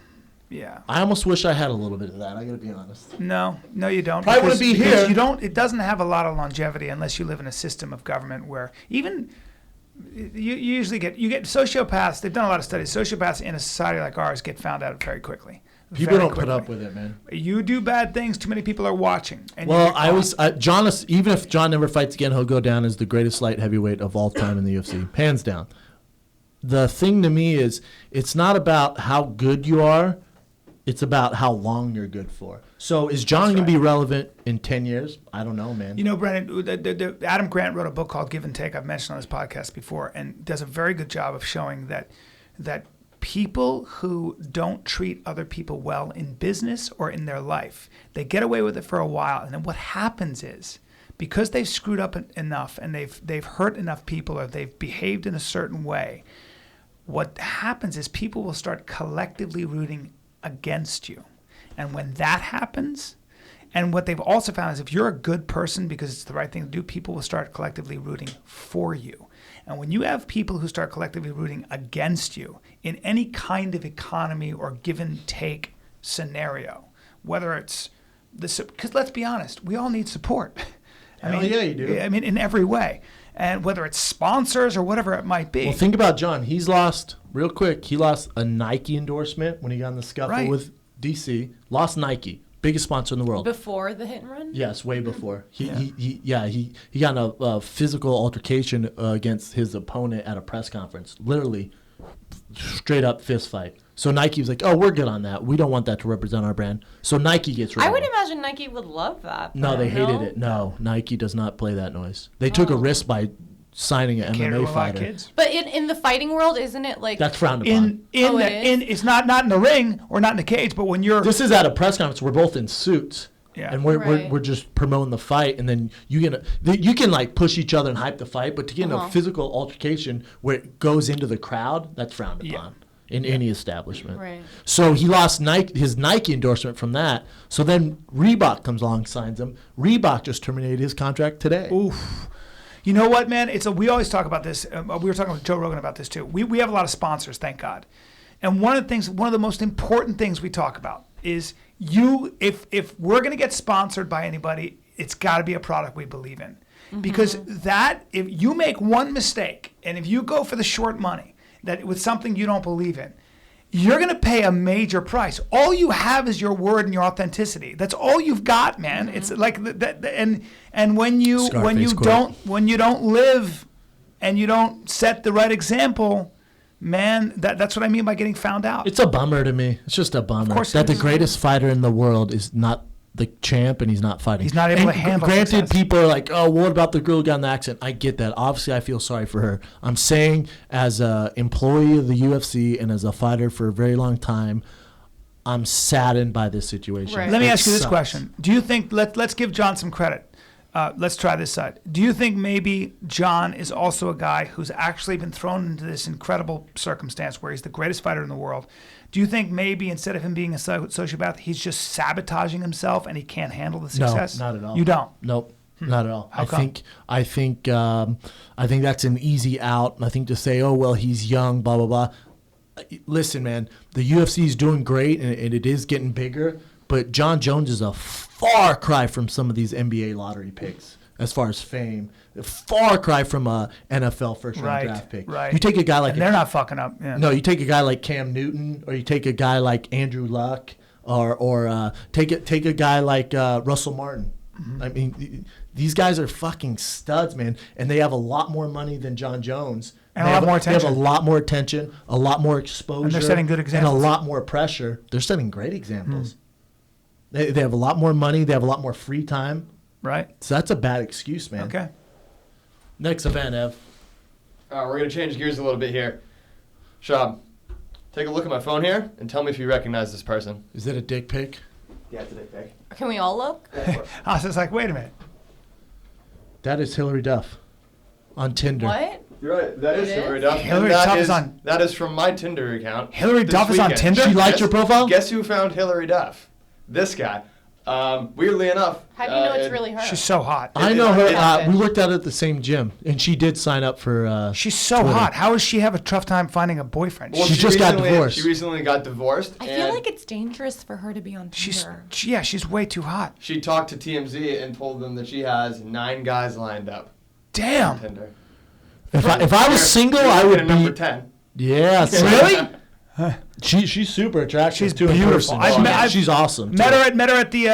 I almost wish I had a little bit of that. I got to be honest. No, you don't. Probably wouldn't be because here. You don't. It doesn't have a lot of longevity unless you live in a system of government where even you usually get sociopaths. They've done a lot of studies. Sociopaths in a society like ours get found out very quickly. People Very don't put quickly. up with it, man. You do bad things. Too many people are watching. And you Well, get caught. John, even if John never fights again, he'll go down as the greatest light heavyweight of all time in the UFC, hands down. The thing to me is, it's not about how good you are, it's about how long you're good for. So is John going to be relevant in 10 years? I don't know, man. You know, Brennan, Adam Grant wrote a book called Give and Take. I've mentioned on this podcast before, and does a very good job of showing that people who don't treat other people well in business or in their life, they get away with it for a while, and then what happens is, because they've screwed up enough and they've hurt enough people or they've behaved in a certain way, what happens is people will start collectively rooting against you. And when that happens, and what they've also found is if you're a good person because it's the right thing to do, people will start collectively rooting for you. And when you have people who start collectively rooting against you in any kind of economy or give and take scenario, whether it's because let's be honest, we all need support. Hell yeah, you do. I mean, in every way. And whether it's sponsors or whatever it might be. Well, think about John. He lost a Nike endorsement when he got in the scuffle with DC. Lost Nike, biggest sponsor in the world. Before the hit and run? Yes, way before. He got in a physical altercation against his opponent at a press conference. Literally, straight up fist fight. So Nike was like, "Oh, we're good on that. We don't want that to represent our brand." So Nike gets rid I of would it. imagine Nike would love that. No, they hated No? it. No, Nike does not play that noise. They took a risk by signing an Cater to a MMA lot of fighter. kids. But in the fighting world, isn't it like... That's frowned upon. It's not in the ring or not in the cage, but when you're This is at a press conference. We're both in suits. Yeah. And we're Right. just promoting the fight, and then you can like push each other and hype the fight, but to get in a physical altercation where it goes into the crowd, that's frowned upon in any establishment. Right. So he lost his Nike endorsement from that. So then Reebok comes along, signs him. Reebok just terminated his contract today. Oof. You know what, man? We always talk about this. We were talking with Joe Rogan about this too. We have a lot of sponsors, thank God. And one of the most important things we talk about is if we're going to get sponsored by anybody, it's got to be a product we believe in. Because if you make one mistake and if you go for the short money that with something you don't believe in, you're going to pay a major price. All you have is your word and your authenticity. That's all you've got, man. It's like that. And when you Scarface quote. don't live and you don't set the right example, man, that's what I mean by getting found out. It's a bummer to me. It's just a bummer course that it the is. greatest fighter in the world is not the champ and he's not fighting. He's not able to handle Granted, success. people are like, oh, what about the girl who got in the accident? I get that. Obviously, I feel sorry for her. I'm saying as an employee of the UFC and as a fighter for a very long time, I'm saddened by this situation. Right. Let me It ask you this sucks. question. Do you think, let's give Jon some credit. Let's try this side. Do you think maybe Jon is also a guy who's actually been thrown into this incredible circumstance where he's the greatest fighter in the world? Do you think maybe instead of him being a sociopath, he's just sabotaging himself and he can't handle the success? No, not at all. You don't? Nope, not at all. How come? I think that's an easy out. I think to say, oh well, he's young, blah blah blah. Listen, man, the UFC is doing great and it is getting bigger. But Jon Jones is a far cry from some of these NBA lottery picks as far as fame. A far cry from a NFL first-round draft pick. Right. You take a guy like... And they're not fucking up. Yeah. No, you take a guy like Cam Newton, or you take a guy like Andrew Luck, or take a guy like Russell Martin. I mean, these guys are fucking studs, man, and they have a lot more money than Jon Jones. And a lot more attention. They have a lot more attention, a lot more exposure. And they're setting good examples. And a lot more pressure. They're setting great examples. They have a lot more money. They have a lot more free time. Right. So that's a bad excuse, man. Okay. Next event, Ev. We're going to change gears a little bit here. Schaub, take a look at my phone here and tell me if you recognize this person. Is it a dick pic? Yeah, it's a dick pic. Can we all look? I was just like, wait a minute. That is Hillary Duff on Tinder. What? You're right. That is It Hillary is? Duff. Hillary And Duff is on- That is from my Tinder account. Hillary this Duff is on weekend. Tinder? She liked your profile? Guess who found Hillary Duff? This guy. Weirdly enough. How do you know it's really her? She's so hot. I know her. Yeah. We worked out at the same gym, and she did sign up for. She's so Twitter. hot. How does she have a tough time finding a boyfriend? Well, She just got recently- divorced. She recently got divorced. I and feel like it's dangerous for her to be on Tinder. she's way too hot. She talked to TMZ and told them that she has 9 guys lined up on Damn. Tinder. If I was single, I You're would at number be. 10. Yeah. so- Really? She's super attractive. She's too in beautiful. person. I've She's awesome. Met too. her at the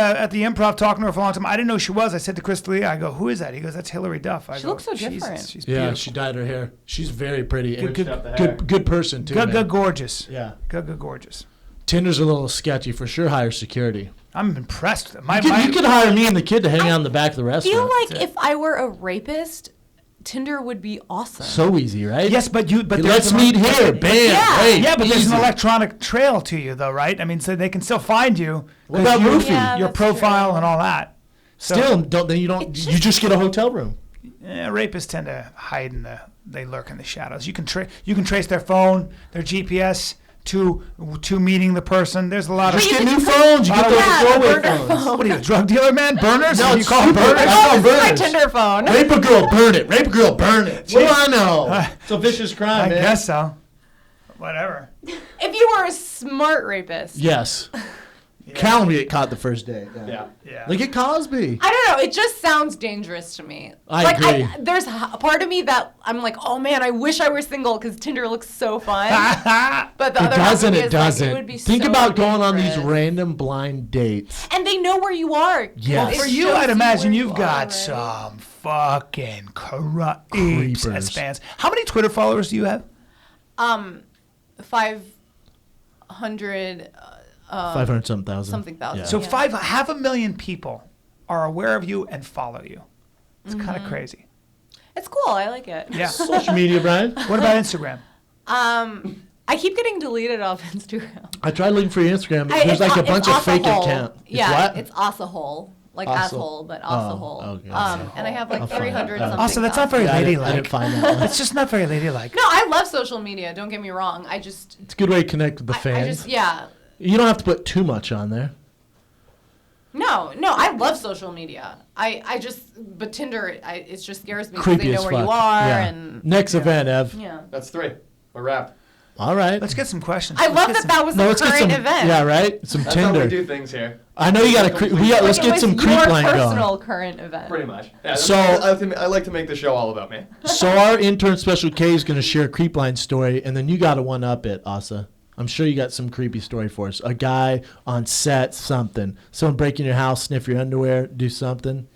Improv, talking to her for a long time. I didn't know who she was. I said to Chris Lee, I go, who is that? He goes, that's Hillary Duff. She looks so different. She's Yeah, beautiful. she dyed her hair. She's very pretty. and Good- up the hair. good person too. Good, man. gorgeous. Yeah. Good, gorgeous. Tinder's a little sketchy for sure. Hire security. I'm impressed. You could hire me and the kid to hang out in the back of the I restaurant. feel like if I were a rapist, Tinder would be awesome. So easy, right? Yes, but there's Let's an- meet here. Bam. Yeah. Hey, Yeah, but there's easy. an electronic trail to you, though, right? I mean, so they can still find you. What about you- roofing? Yeah, your that's profile true. and all that. So, Still, you just get a hotel room. rapists tend to hide they lurk in the shadows. You can trace their phone, their GPS to meeting the person. There's a lot of Just get you new can- phones. You get Yeah, those the throwaway burner phones. What are you, a drug dealer, man? Burners? No, You it's call them stupid. burners? I call Oh, this is my burners. Tinder phone. Rape a girl, burn it. Rape a girl, burn it. What do I know? It's a vicious crime, I man. guess so. Whatever. If you were a smart rapist. Yes. Callen would get caught the first day. Yeah. Yeah. Look at Cosby. I don't know. It just sounds dangerous to me. I agree. There's a part of me that I'm like, oh man, I wish I were single because Tinder looks so fun. But the It other half of doesn't. me It is like, doesn't. it would be Think so about going on these dangerous. random blind dates. And they know where you are. Yes. It For you, shows I'd imagine where you've you got are, right? some fucking creeps Creepers. as fans. How many Twitter followers do you have? 500 500-something thousand. something thousand. So Yeah. 500,000 people are aware of you and follow you. It's kind of crazy. It's cool. I like it. Yeah. Social media, Brian. What about Instagram? I keep getting deleted off Instagram. I tried looking for your Instagram. But there's like a bunch of fake accounts. Yeah, What? it's Asa Hole. Like Asa- asshole, but Asa Hole. okay. And I have like I'll find 300 it. something. Also, that's not very Yeah, I didn't ladylike. find that one. It's just not very ladylike. No, I love social media. Don't get me wrong. I just, It's a good way to connect with the I fans. just, yeah. You don't have to put too much on there. No, I love social media. I just, but Tinder, it just scares me because Creepy they know as where fuck. you are Yeah. and Next event, Ev. yeah. That's 3. A wrap. All right. Let's get some questions. I Let's love get that some- that was No, the let's get current some. event. Yeah, right. Some That's how we Tinder. do things here. I know you got a creep. Like Let's it get was some creep your line personal going. current event. Pretty much. Yeah, So- I like to make the show all about me. So our intern Special K is going to share a creep line story, and then you got to one up it, Asa. I'm sure you got some creepy story for us. A guy on set, something. Someone break in your house, sniff your underwear, do something.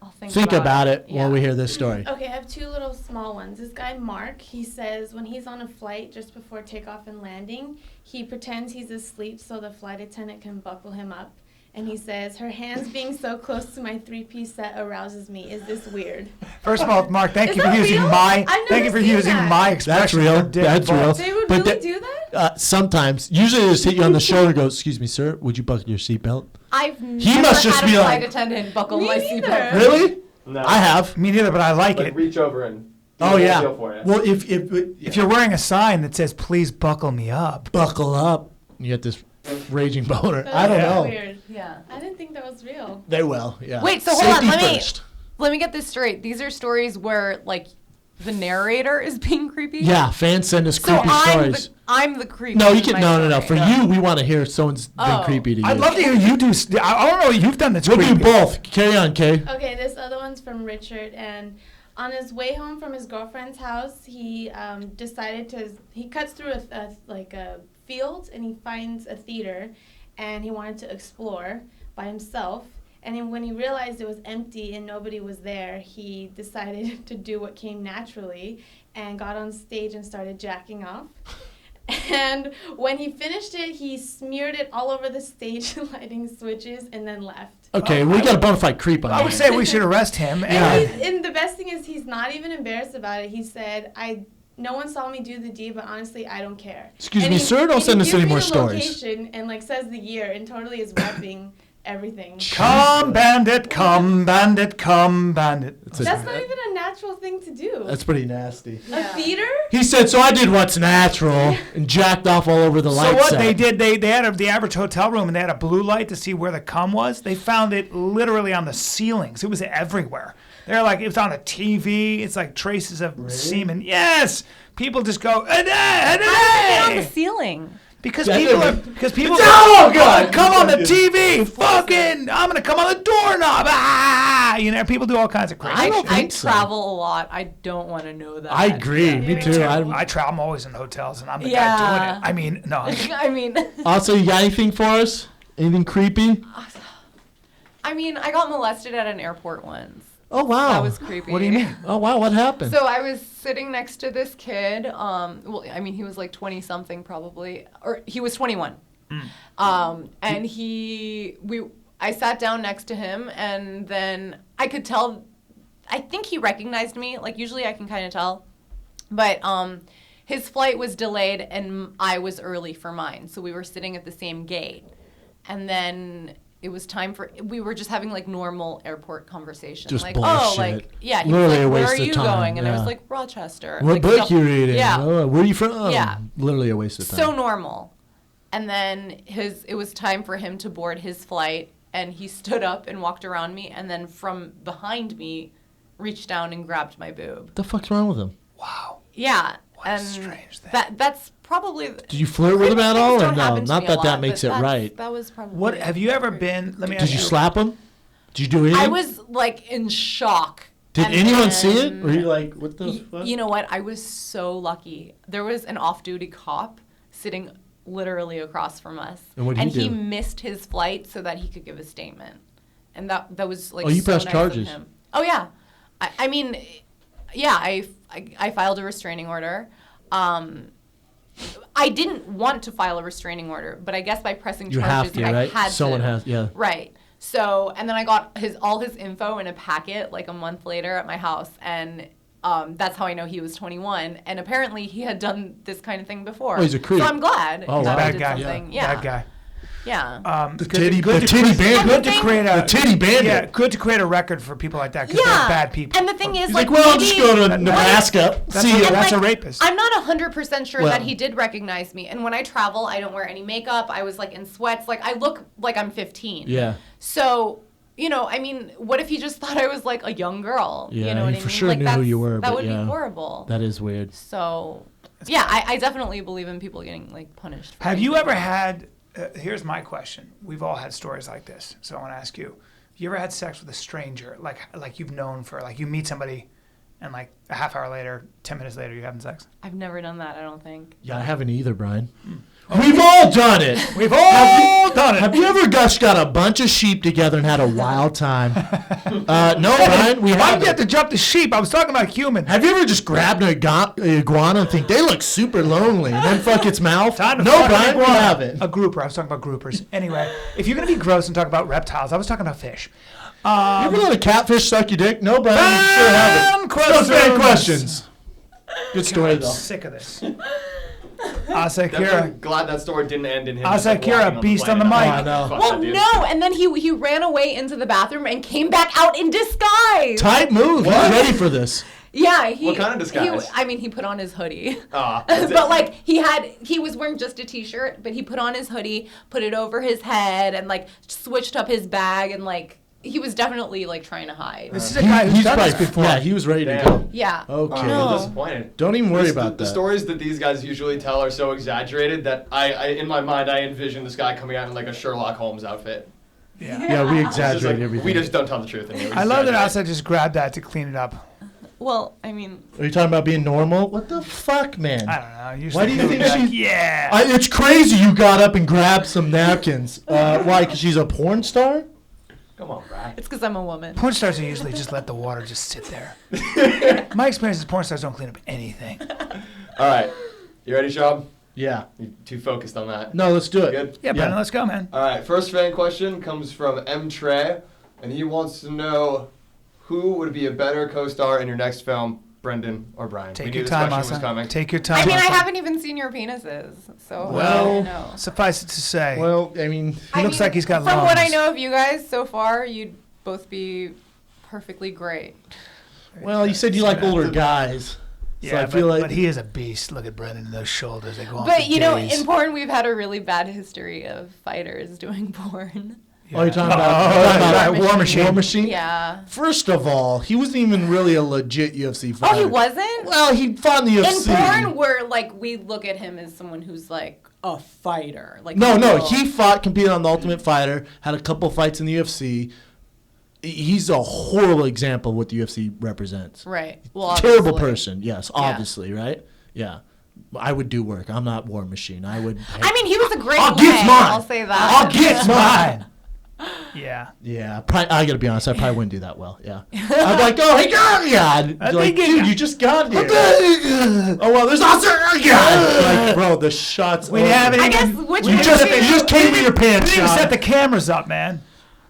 Oh Think about it while we hear this story. Okay, I have two little small ones. This guy, Mark, he says when he's on a flight just before takeoff and landing, he pretends he's asleep so the flight attendant can buckle him up. And he says, her hands being so close to my three-piece set arouses me. Is this weird? First of all, Mark, thank Is you for that using real? my I've thank you never for seen using that. my expression. That's real. for dick That's real. They would But really do that? Sometimes. Usually they just hit you on the shoulder and go, excuse me, sir, would you buckle your seatbelt? I've He never must just had a be flight like- attendant buckle Me my neither. seatbelt. Really? No. I have. Me neither, but I like Like it. reach over and Oh, yeah. feel for you. Well, if If you're wearing a sign that says "Please buckle me up," buckle up, you get this raging boner. That's I don't so know. weird. Yeah. I didn't think that was real. They will, yeah. Wait, so hold on, Safety first. let me get this straight. These are stories where like the narrator is being creepy. Yeah, fans send us So creepy stories. I'm the creepy. No, you in can my no. story. For you, we want to hear someone's been Oh. creepy to you. I'd love to hear you do. I don't know what you've done that's We'll do creepy. both. Carry on, Kay. Okay, this other one's from Richard, and on his way home from his girlfriend's house, he decided to. He cuts through a field, and he finds a theater, and he wanted to explore by himself. And then when he realized it was empty and nobody was there, he decided to do what came naturally and got on stage and started jacking off. And when he finished it, he smeared it all over the stage lighting switches and then left. Okay, Oh, we I got a would- bona fide creep on I would you. say we should arrest him. Yeah. And the best thing is he's not even embarrassed about it. He said, no one saw me do the deed, but honestly, I don't care. Excuse And me, he- sir, don't and send he us any gives me more the stories. location and like says the year and totally is repping everything. Come bandit, come bandit, come bandit. That's not even a natural thing to do. That's pretty nasty. A theater? He said, so I did what's natural and jacked off all over the light So what set. they did, they had the average hotel room and they had a blue light to see where the cum was. They found it literally on the ceilings. It was everywhere. They're like, it was on a TV. It's like traces of semen. Yes, people just go, How did it get on the "Aday!" ceiling? Because Yeah, people they- are, because people Oh, God! come on the TV. Fucking, I'm gonna come on the doorknob. Ah, you know, people do all kinds of crazy shit. I think so. travel a lot. I don't want to know that. I agree. Me too. I'm always in hotels, and I'm the guy Yeah. doing it. I mean, no. I mean, Also, you got anything for us? Anything creepy? I got molested at an airport once. Oh, wow. That was creepy. What do you mean? Oh, wow. What happened? So I was sitting next to this kid. He was like 20 something probably, or he was 21. And I sat down next to him, and then I could tell. I think he recognized me. Like usually I can kind of tell, but his flight was delayed, and I was early for mine. So we were sitting at the same gate, and then. It was time for. We were just having like normal airport conversation. Just like, bullshit. oh, like yeah. He Literally a was like, waste where are of you time, going? And I yeah. was like, Rochester. What like, book you reading? Yeah. Oh, where are you from? Yeah. Literally a waste of time. So normal. And then it was time for him to board his flight, and he stood up and walked around me, and then from behind me, reached down and grabbed my boob. What the fuck's wrong with him? Wow. Yeah. What a and strange thing. That's probably. Did you flirt with him at all, or Don't no? happen to Not me a that lot, that makes but it that's- right. That was probably. What have you ever been? Let me ask Did you slap him? Did you do anything? I was like in shock. Did And anyone see it? then- Were you like, what the fuck? You know what? I was so lucky. There was an off-duty cop sitting literally across from us, And what'd he he do? missed his flight so that he could give a statement, and that was like. Oh, you so pressed nice charges. Of him. Oh yeah, I mean, yeah, I filed a restraining order. I didn't want to file a restraining order, but I guess by pressing You charges, have to, I right? had Someone to. has, yeah. Right. So, and then I got all his info in a packet like a month later at my house, and that's how I know he was 21. And apparently he had done this kind of thing before. Oh, he's a creep. So I'm glad Oh, that wow. I Bad did guy. something. Yeah. Bad guy. Yeah. The titty bandit. Good to create a The titty bandit. Yeah, good to create a record for people like that because Yeah. they're bad people. And the thing is, He's like, like, well, I'll just maybe- go to Nebraska. That's See a- ya. that's like, a rapist. I'm not 100% sure Well- that he did recognize me. And when I travel, I don't wear any makeup. I was like in sweats. Like I look like I'm 15. Yeah. So, I mean, what if he just thought I was like a young girl? Yeah, you know what he I for mean? sure Like, knew who you were, That but would yeah. be horrible. That is weird. So, yeah, I definitely believe in people getting like punished. For Have you anything. ever had? Here's my question. We've all had stories like this, so I want to ask you: you ever had sex with a stranger, like you've known for, like you meet somebody, and like a half hour later, 10 minutes later, you're having sex? I've never done that. I don't think. Yeah, I haven't either, Brian. We've all done it. We've all done it. Have you ever got a bunch of sheep together and had a wild time? No, Brian, we Why did haven't. you have to jump to sheep? I was talking about human. Have you ever just grabbed an iguana and think they look super lonely and then fuck its mouth? Time to No, fuck an Brian, we iguana. haven't. A grouper. I was talking about groupers. Anyway, if you're going to be gross and talk about reptiles, I was talking about fish. You ever let a catfish suck your dick? No, Brian, you sure haven't. Questions. No fan questions. Good story, I'm though. sick of this. Asa Akira. Definitely glad that story didn't end in him. Asa just, like, Akira, walking beast on plane. the mic. I know. Fuck Well, that dude. no, and then he ran away into the bathroom and came back out in disguise. Tight move. He's ready for this. Yeah, What kind of disguise? He put on his hoodie. That's it. But like he was wearing just a t-shirt, but he put on his hoodie, put it over his head, and like switched up his bag, and like he was definitely like trying to hide. This is a guy who's done this probably- before. Yeah, he was ready to Damn. go. Yeah. Okay. I'm No. disappointed. Don't even worry This- about the that. stories that these guys usually tell are so exaggerated that I in my mind I envision this guy coming out in like a Sherlock Holmes outfit. Yeah, we It's just exaggerate like, everything. we just don't tell the truth. And I love that Asa just grabbed that to clean it up. Well, I mean, Are you talking about being normal? What the fuck, man? I don't know. Usually Why do you people think be like, she- Yeah. It's crazy you got up and grabbed some napkins. Why? Because she's a porn star? Come on, Brad. it's because I'm a woman. Porn stars are usually just let the water just sit there. My experience is porn stars don't clean up anything. All right, you ready, Schaub? Yeah. You too focused on that. No, let's do it. Good. Yeah, Brandon, let's go, man. All right, first fan question comes from M. Trey, and he wants to know who would be a better co-star in your next film, Brendan or Brian? We Take knew your this time, question was Asa. coming. Take your time. I mean, I Asa. haven't even seen your penises, so Well, I don't know. suffice it to say, Well, I mean, he looks like he's got From what I lungs. know of you guys so far, you'd both be perfectly great. well, you said you like older guys. So yeah, I feel like but he is a beast. Look at Brendan and those shoulders. They go on But for you know, days. in porn, we've had a really bad history of fighters doing porn. Oh, you're talking Oh, about right, War Machine. War Machine? Yeah. First of all, he wasn't even really a legit UFC fighter. Oh, he wasn't? Well, he fought in the In UFC. porn, we're like, we look at him as someone who's like a fighter. Like No, people- he fought, competed on the Ultimate Fighter, had a couple fights in the UFC. He's a horrible example of what the UFC represents. Right. Well, Terrible obviously. person, yes, obviously, right? Yeah. I would do work. I'm not War Machine. I would. I mean, he was a great I'll leg, get mine. I'll say that. I'll get mine. Yeah. Yeah, I gotta be honest. I probably wouldn't do that well. Yeah, I'd be like, oh, hey, girl, yeah. I'd be like, dude, you just got here. Oh well, there's also like, bro, the shots. We over. haven't I even. guess which You one just of you, you just came in your We pants, didn't even Sean. set the cameras up, man.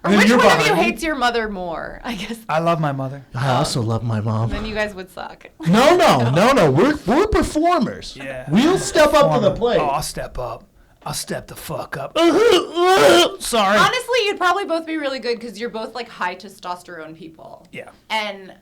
or then which you're one of you behind me. hates your mother more? I guess I love my mother. I also love my mom. then you guys would suck. No. We're performers. Yeah. We'll step up to the plate. Oh, I'll step up. I'll step the fuck up. Sorry. Honestly, you'd probably both be really good because you're both like high testosterone people. Yeah. And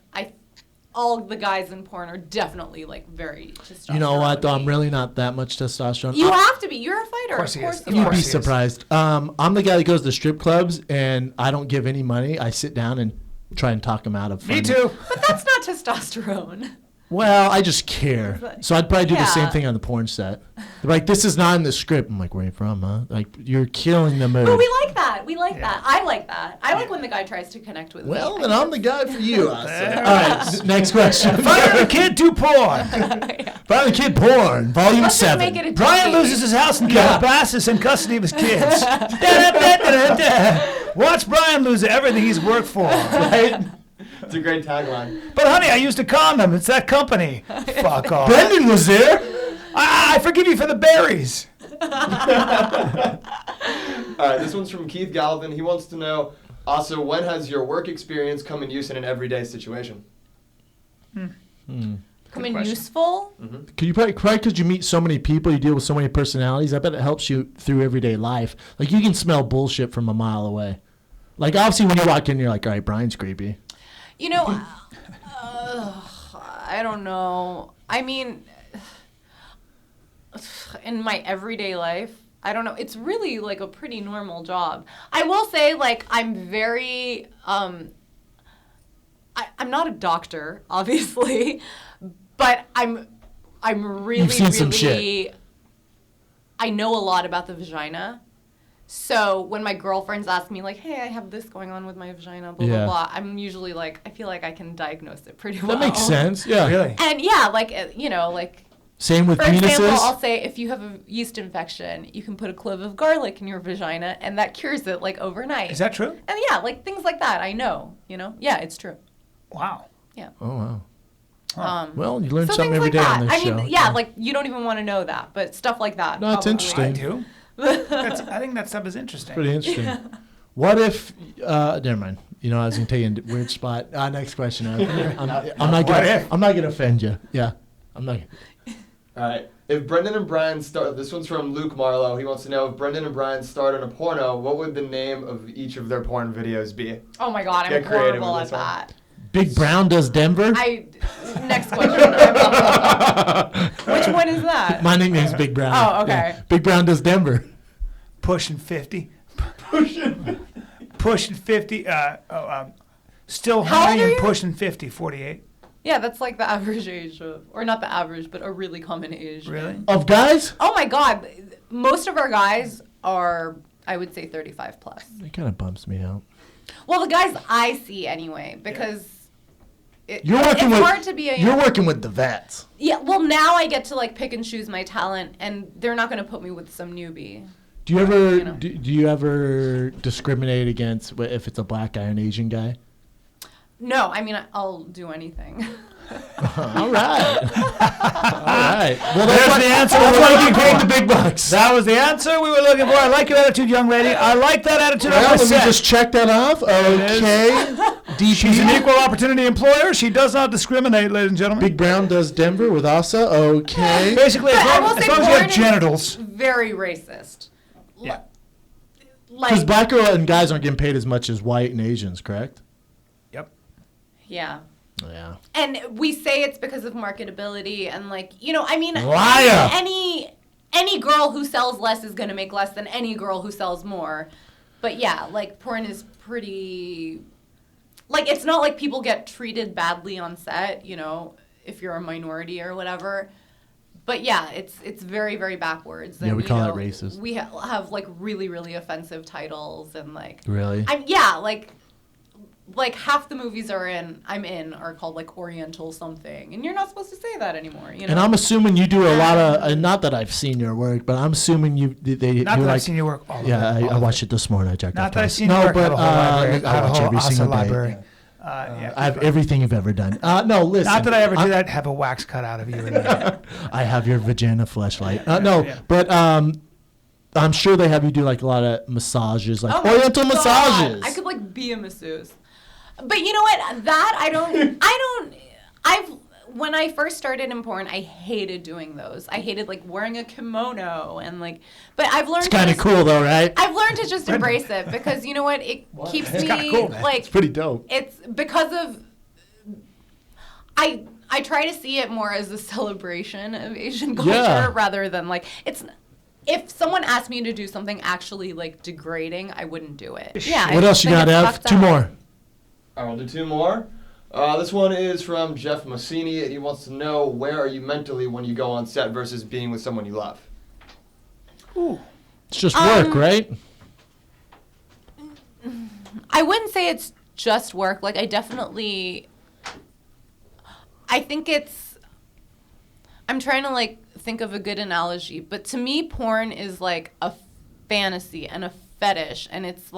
all the guys in porn are definitely like very testosterone. You know what? Though I'm really not that much testosterone. You have to be. You're a fighter. Of course he is. course Of you You'd are. be course he is. surprised. I'm the guy that goes to strip clubs and I don't give any money. I sit down and try and talk them out of Me fun. too. But that's not testosterone. Well, I just care. So I'd probably do the same Yeah. thing on the porn set. They're like, this is not in the script. I'm like, where are you from, huh? Like, you're killing the mood. But we like that. We like that. I like that. I like when the guy tries to connect with Well, me. then I'm the guy for you. All right, next question. Fire the kid do porn. Fire the Kid Porn, Volume Let's just 7. make it a Brian TV. loses his house and Calabasas in custody of his kids. Da-da-da-da-da. Watch Brian lose everything he's worked for. Right? It's a great tagline. But honey, I used a condom. It's that company. Fuck off. Brendan was there. I forgive you for the berries. All right, this one's from Keith Galvin. He wants to know, also, when has your work experience come in use in an everyday situation? Come in question. useful. Could you probably because you meet so many people, you deal with so many personalities. I bet it helps you through everyday life. Like you can smell bullshit from a mile away. Like obviously when you walk in, you're like, all right, Brian's creepy. You know, I don't know. I mean, in my everyday life, I don't know. It's really like a pretty normal job. I will say, like, I'm very. I'm not a doctor, obviously, but I'm really, You've seen really. some shit. I know a lot about the vagina. So when my girlfriends ask me like, "Hey, I have this going on with my vagina," blah Yeah. blah blah, I'm usually like, I feel like I can diagnose it pretty well. That makes sense. Yeah. Really? And yeah, like you know, like Same with For penises. example, I'll say if you have a yeast infection, you can put a clove of garlic in your vagina, and that cures it like overnight. Is that true? And yeah, like things like that. I know. Yeah, it's true. Wow. Yeah. Oh wow. Well, you learn so something things every like day that. on this I show. mean, yeah, like you don't even want to know that, but stuff like that. No, it's probably. interesting. I do. I think that stuff is interesting. Pretty interesting. What if? Never mind. I was gonna tell you a weird spot. Next question. I'm not gonna offend you. Yeah, I'm not. All right. If Brendan and Bryan start, this one's from Luke Marlowe. He wants to know if Brendan and Bryan starred in a porno, what would the name of each of their porn videos be? Oh my God, I'm Get creative horrible with at this one. that. Big Brown does Denver. Next question. Which one is that? My nickname's Big Brown. Oh, okay. Yeah. Big Brown does Denver. Pushing 50. Pushing 50. Still How old horny are and you? pushing 50. 48. Yeah, that's like the average age of, or not the average, but a really common age. Really? Of guys? Oh my God, most of our guys are, I would say, 35 plus. It kind of bumps me out. Well, the guys I see anyway, because it's hard to be a. You're working with the vets. Yeah, well, now I get to like pick and choose my talent, and they're not going to put me with some newbie. Do you ever You know. do you ever discriminate against if it's a black guy or an Asian guy? No, I mean I'll do anything. All right. All right. Well, There's the answer. That's we're why you looking get paid for. the big bucks. That was the answer we were looking for. I like your attitude, young lady. I like that attitude. Well, of let me set. just check that off. Okay. DP. She's an equal opportunity employer. She does not discriminate, ladies and gentlemen. Big Brown does Denver with Asa. Okay. Basically, But I as will long as say you porn have is genitals. very racist. Yeah. Because Like, black girl and guys aren't getting paid as much as white and Asians, correct? Yep. yeah. Yeah. And we say it's because of marketability and I mean, Liar. any girl who sells less is going to make less than any girl who sells more. But yeah, like porn is pretty, it's not like people get treated badly on set, if you're a minority or whatever. But yeah, it's very, very backwards. Yeah, and, we call it racist. We have really, really offensive titles and Really? like half the movies I'm in are called Oriental something, and you're not supposed to say that anymore. And I'm assuming you do a lot of, not that I've seen your work, but I'm assuming Not that I've seen your work. All of it, Yeah, all I of watched it this morning. I checked Not out that I've twice. seen your work. but I have a whole library. I watch every Asa single day. library. I have everything you've ever done. No, listen. Not that I ever do that. Have a wax cut out of you. I have your vagina fleshlight. No, Yeah. but I'm sure they have you do a lot of massages, Oh my Oriental God. massages. I could be a masseuse. But you know what? That when I first started in porn, I hated doing those. I hated wearing a kimono and but I've learned It's kind of cool though, right? I've learned to just embrace it because you know what? It keeps me kinda cool, man. It's pretty dope. It's because of I try to see it more as a celebration of Asian culture Yeah. rather than it's. If someone asked me to do something actually degrading, I wouldn't do it. Yeah. What I else just you think got, it's F? fucked 2 up. more. I'll do 2 more. This one is from Jeff Massini, and he wants to know, where are you mentally when you go on set versus being with someone you love? Ooh. It's just work, right? I wouldn't say it's just work. I think it's, I'm trying to think of a good analogy, but to me, porn is a fantasy and a fetish, and it's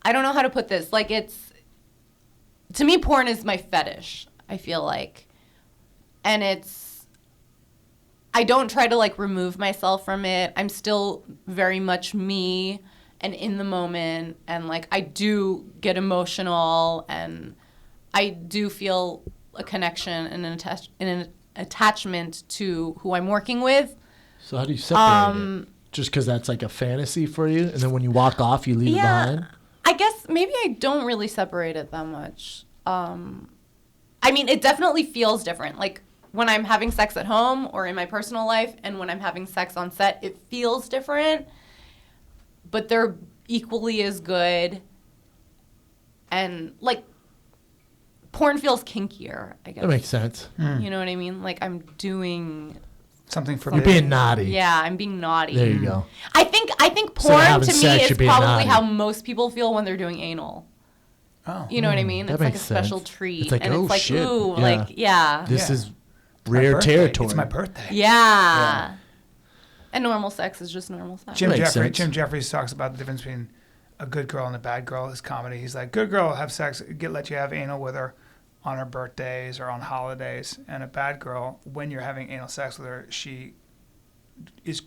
I don't know how to put this. To me, porn is my fetish, I feel like. And I don't try to remove myself from it. I'm still very much me and in the moment. And I do get emotional and I do feel a connection and an attachment to who I'm working with. So how do you separate it? Just because that's a fantasy for you, and then when you walk off, you leave it behind? I guess maybe I don't really separate it that much. I mean, it definitely feels different. When I'm having sex at home or in my personal life and when I'm having sex on set, it feels different. But they're equally as good. And, porn feels kinkier, I guess. That makes sense. You know what I mean? I'm doing... Something for You're being naughty. Yeah, I'm being naughty. There you go. I think Instead of porn having to me sex, is you're being probably naughty. how most people feel when they're doing anal. Oh. You know what I mean? That It's like a makes special sense. treat. It's like, and oh, it's like, shit. ooh, Yeah. like, yeah. This Yeah. is My rare birthday. territory. It's my birthday. Yeah. And normal sex is just normal sex. Jim Makes sense. Jeffries talks about the difference between a good girl and a bad girl. His comedy. He's like, good girl will have sex, let you have anal with her on her birthdays or on holidays, and a bad girl, when you're having anal sex with her, she is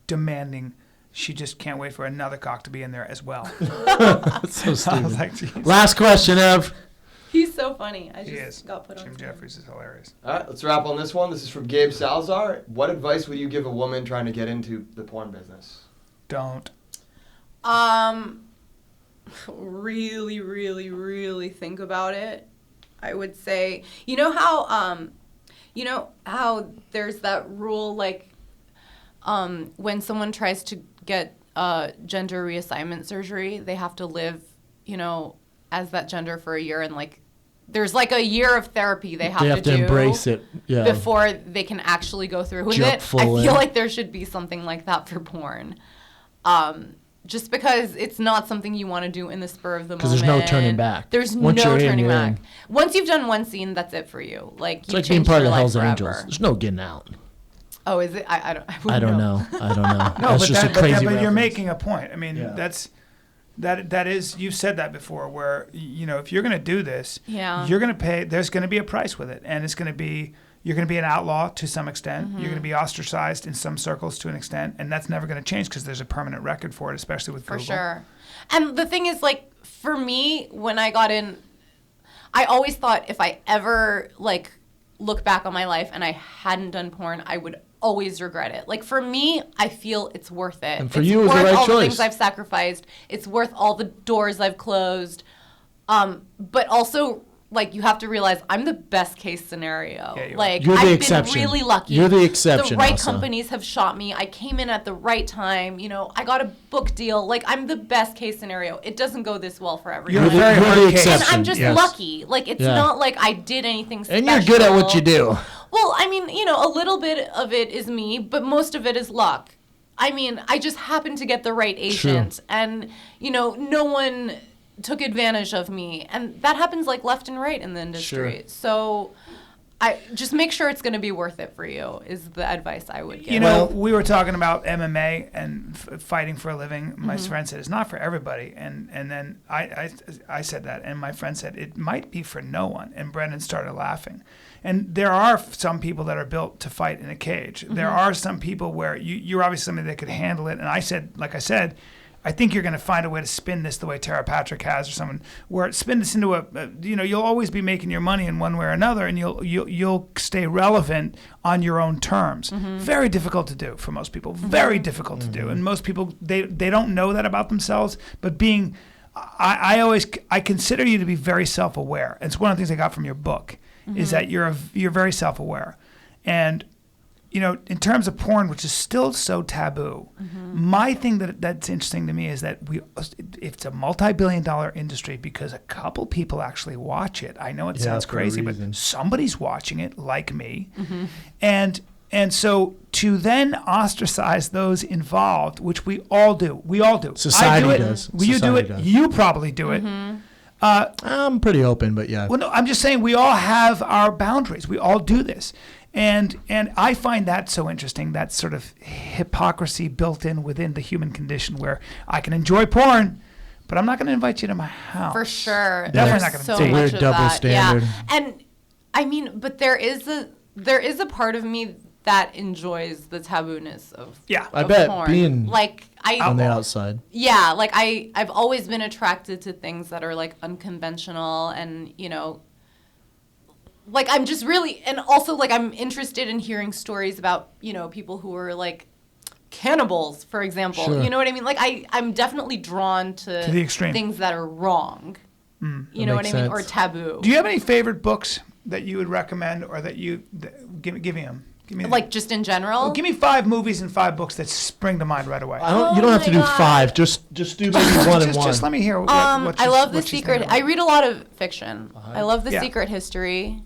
demanding. She just can't wait for another cock to be in there as well. That's so I was stupid. like, geez. Last question, Ev. He's so funny. I He just is. got put on. Jim screen. Jeffries is hilarious. All right, let's wrap on this one. This is from Gabe Salazar. What advice would you give a woman trying to get into the porn business? Don't. Really, really, really think about it. I would say, you know how there's that rule, like, when someone tries to get gender reassignment surgery, they have to live, as that gender for a year, and like, there's like a year of therapy they have to do embrace it. Yeah. before they can actually go through with Jump it. full I feel in. like there should be something like that for porn. Just because it's not something you want to do in the spur of the moment. Because there's no turning back. There's Once no you're in, turning you're back. in. Once you've done one scene, that's it for you. Like, It's you like being changed part of your the life Hells forever. Angels. There's no getting out. Oh, is it? I don't. I don't know. I don't know. No, That's just a crazy but you're reference. making a point. I mean, Yeah. that is, you've said that before, where, if you're going to do this, Yeah. you're going to pay, there's going to be a price with it. And it's going to be, you're going to be an outlaw to some extent. Mm-hmm. You're going to be ostracized in some circles to an extent. And that's never going to change because there's a permanent record for it, especially with For Google. sure. And the thing is, like, for me, when I got in, I always thought if I ever, like, look back on my life and I hadn't done porn, I would always regret it. Like, for me, I feel it's worth it. And for it's you, it was the worth right all the choice. things I've sacrificed. It's worth all the doors I've closed. But also, like, you have to realize I'm the best case scenario. Yeah, you are. Like, You're the I've exception. been really lucky. You're the exception, The right Asa. companies have shot me. I came in at the right time. I got a book deal. Like, I'm the best case scenario. It doesn't go this well for everyone. You're a very hard case. And exception. I'm just Yes. lucky. Like, it's Yeah. not like I did anything special. And you're good at what you do. Well, I mean, a little bit of it is me, but most of it is luck. I mean, I just happened to get the right agent. And, no one took advantage of me. And that happens, like, left and right in the industry. Sure. So I just make sure it's going to be worth it for you is the advice I would give. We were talking about MMA and fighting for a living. My Mm-hmm. friend said it's not for everybody, and then I said that, and my friend said it might be for no one, and Brendan started laughing. And there are some people that are built to fight in a cage. There are some people where you're obviously somebody that could handle it. And I said, I think you're going to find a way to spin this the way Tara Patrick has, or someone, where spin this into you'll always be making your money in one way or another, and you'll stay relevant on your own terms. Very difficult to do for most people. Very difficult to do, and most people they don't know that about themselves. But I consider you to be very self-aware. It's one of the things I got from your book is that you're very self-aware, and in terms of porn, which is still so taboo, my thing that's interesting to me is that it's a multi-billion-dollar industry because a couple people actually watch it. I know it sounds for a crazy, but reason. somebody's watching it, like me, and so to then ostracize those involved, which we all do. Society I do it. does. You do Society it. does. You probably do it. I'm pretty open, but yeah. Well, no, I'm just saying we all have our boundaries. We all do this. And I find that so interesting, that sort of hypocrisy built in within the human condition where I can enjoy porn, but I'm not going to invite you to my house. For sure. Definitely There's not gonna so do it. It's a much weird of double that. standard. Yeah. And I mean, but there is a part of me that enjoys the tabooness of Yeah. I of bet porn. being like on the outside. Yeah, like I've always been attracted to things that are like unconventional and, like I'm just really, and also like I'm interested in hearing stories about, people who are like cannibals, for example. Sure. You know what I mean? Like I'm definitely drawn to the extreme. things that are wrong. You know what I makes mean? sense. Or taboo. Do you have any favorite books that you would recommend, or that give me them? Give me Like just in general? Give me 5 movies and 5 books that spring to mind right away. You don't have Oh to my do God. 5. Just do maybe one and one. Just let me hear. I love The Secret. I read a lot of fiction. I love The Yeah. Secret History.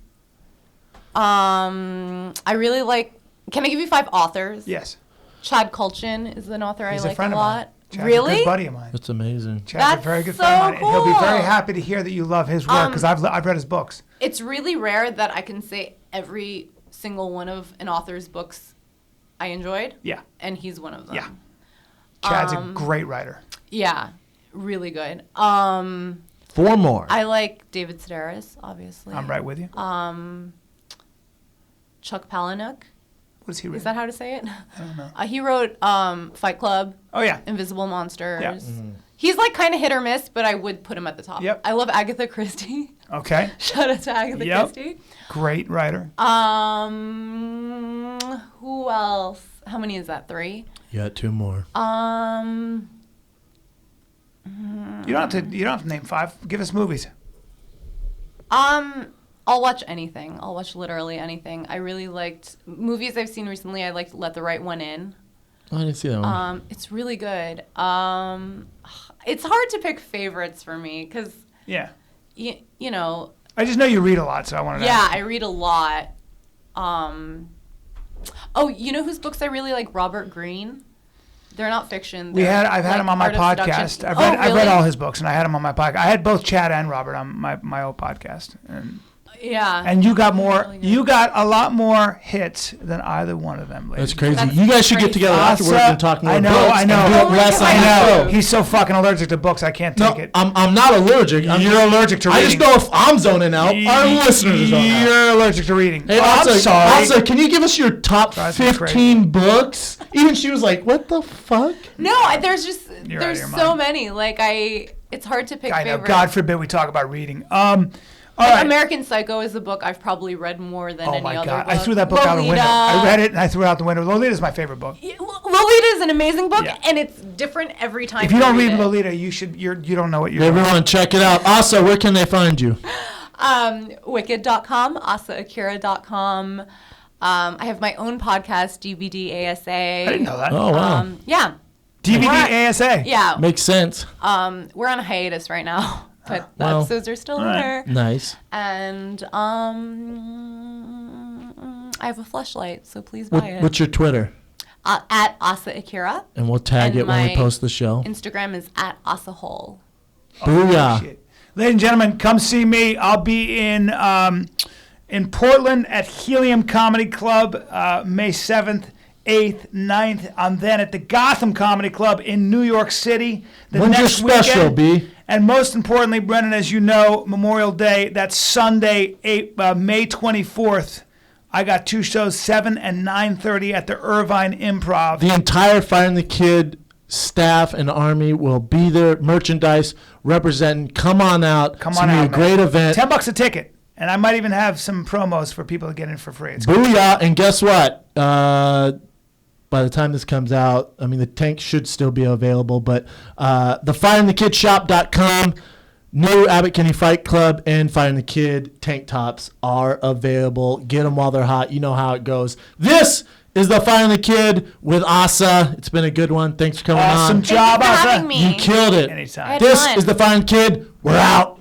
I really like. Can I give you 5 authors? Yes. Chad Kultgen is an author He's I a like friend a of mine. lot. Chad's Really? a good buddy of mine. That's amazing. Chad's a That's very good so friend of mine. And he'll be very cool. happy to hear that you love his work because I've read his books. It's really rare that I can say every single one of an author's books I enjoyed. Yeah. And he's one of them. Yeah. Chad's a great writer. Yeah. Really good. 4 more. I like David Sedaris, obviously. I'm right with you. Chuck Palahniuk. What does he read? Is that how to say it? I don't know. He wrote Fight Club, Oh, yeah. Invisible Monsters. Yeah. He's like kind of hit or miss, but I would put him at the top. Yep. I love Agatha Christie. Okay. Shout out to Agatha Yep. Christie. Great writer. Who else? How many is that? 3? You got 2 more. You don't have to name 5. Give us movies. I'll watch anything. I'll watch literally anything. I really liked movies I've seen recently. I liked Let the Right One In. Oh, I didn't see that one. It's really good. It's hard to pick favorites for me because, Yeah. you know, I just know you read a lot, so I wanted to yeah, ask. I read a lot. Oh, you know whose books I really like? Robert Greene. They're not fiction. I've had him on my Art of podcast. Seduction. I've read really? all his books, and I had him on my podcast. I had both Chad and Robert on my old podcast, Yeah. and you got more. Really good. You got a lot more hits than either one of them. That's Ladies. crazy. That's you guys should get crazy. together afterwards and talk more I know, books. I know. And do Oh it my less God. on I the know. show. He's so fucking allergic to books. I can't take No, it. I'm not allergic. You're allergic to I reading. just know if I'm zoning out, our listeners are zoning out. You're allergic to reading. Hey, I'm sorry. Asa, can you give us your top Drives me 15 books? Even she was like, what the fuck? No, there's just You're out of there's your so mind. many. Like it's hard to pick I know. favorites. God forbid we talk about reading. All Like, right. American Psycho is a book I've probably read more than Oh any my other God! book. I threw that book out the window. I read it and I threw it out the window. Lolita's my favorite book. Lolita is an amazing book, Yeah. and it's different every time. If you don't read it. Lolita, you should. You don't know what you're doing. Everyone, check it out. Asa, where can they find you? Wicked.com, asaakira.com. I have my own podcast, DVD ASA. I didn't know that. Oh, wow. Yeah. DVD We're- ASA. Yeah. Makes sense. We're on a hiatus right now, but the Well, episodes are still all right. there. Nice. And I have a fleshlight, so please buy it. What's your Twitter? At Asa Akira. And we'll tag And it when we my post the show. Instagram is at Asa Hole. Booyah. Shit. Ladies and gentlemen, come see me. I'll be in Portland at Helium Comedy Club May 7th, 8th, 9th. I'm then at the Gotham Comedy Club in New York City the When's your next special, weekend. B? And most importantly, Brendan, as you know, Memorial Day, that's Sunday, May 24th. I got 2 shows, 7 and 9:30 at the Irvine Improv. The entire Firing the Kid staff and army will be there. Merchandise representing. Come on out. Come It's on gonna out, be a great man. event. $10 a ticket. And I might even have some promos for people to get in for free. It's Booyah. And guess what? By the time this comes out, I mean, the tank should still be available, but the firingthekidshop.com, new Abbott Kinney Fight Club and Firing the Kid tank tops are available. Get them while they're hot. You know how it goes. This is the Firing the Kid with Asa. It's been a good one. Thanks for coming awesome on. job, Thank you for Asa. having me. You killed it. Anytime. I had This fun. is the Firing the Kid. We're out.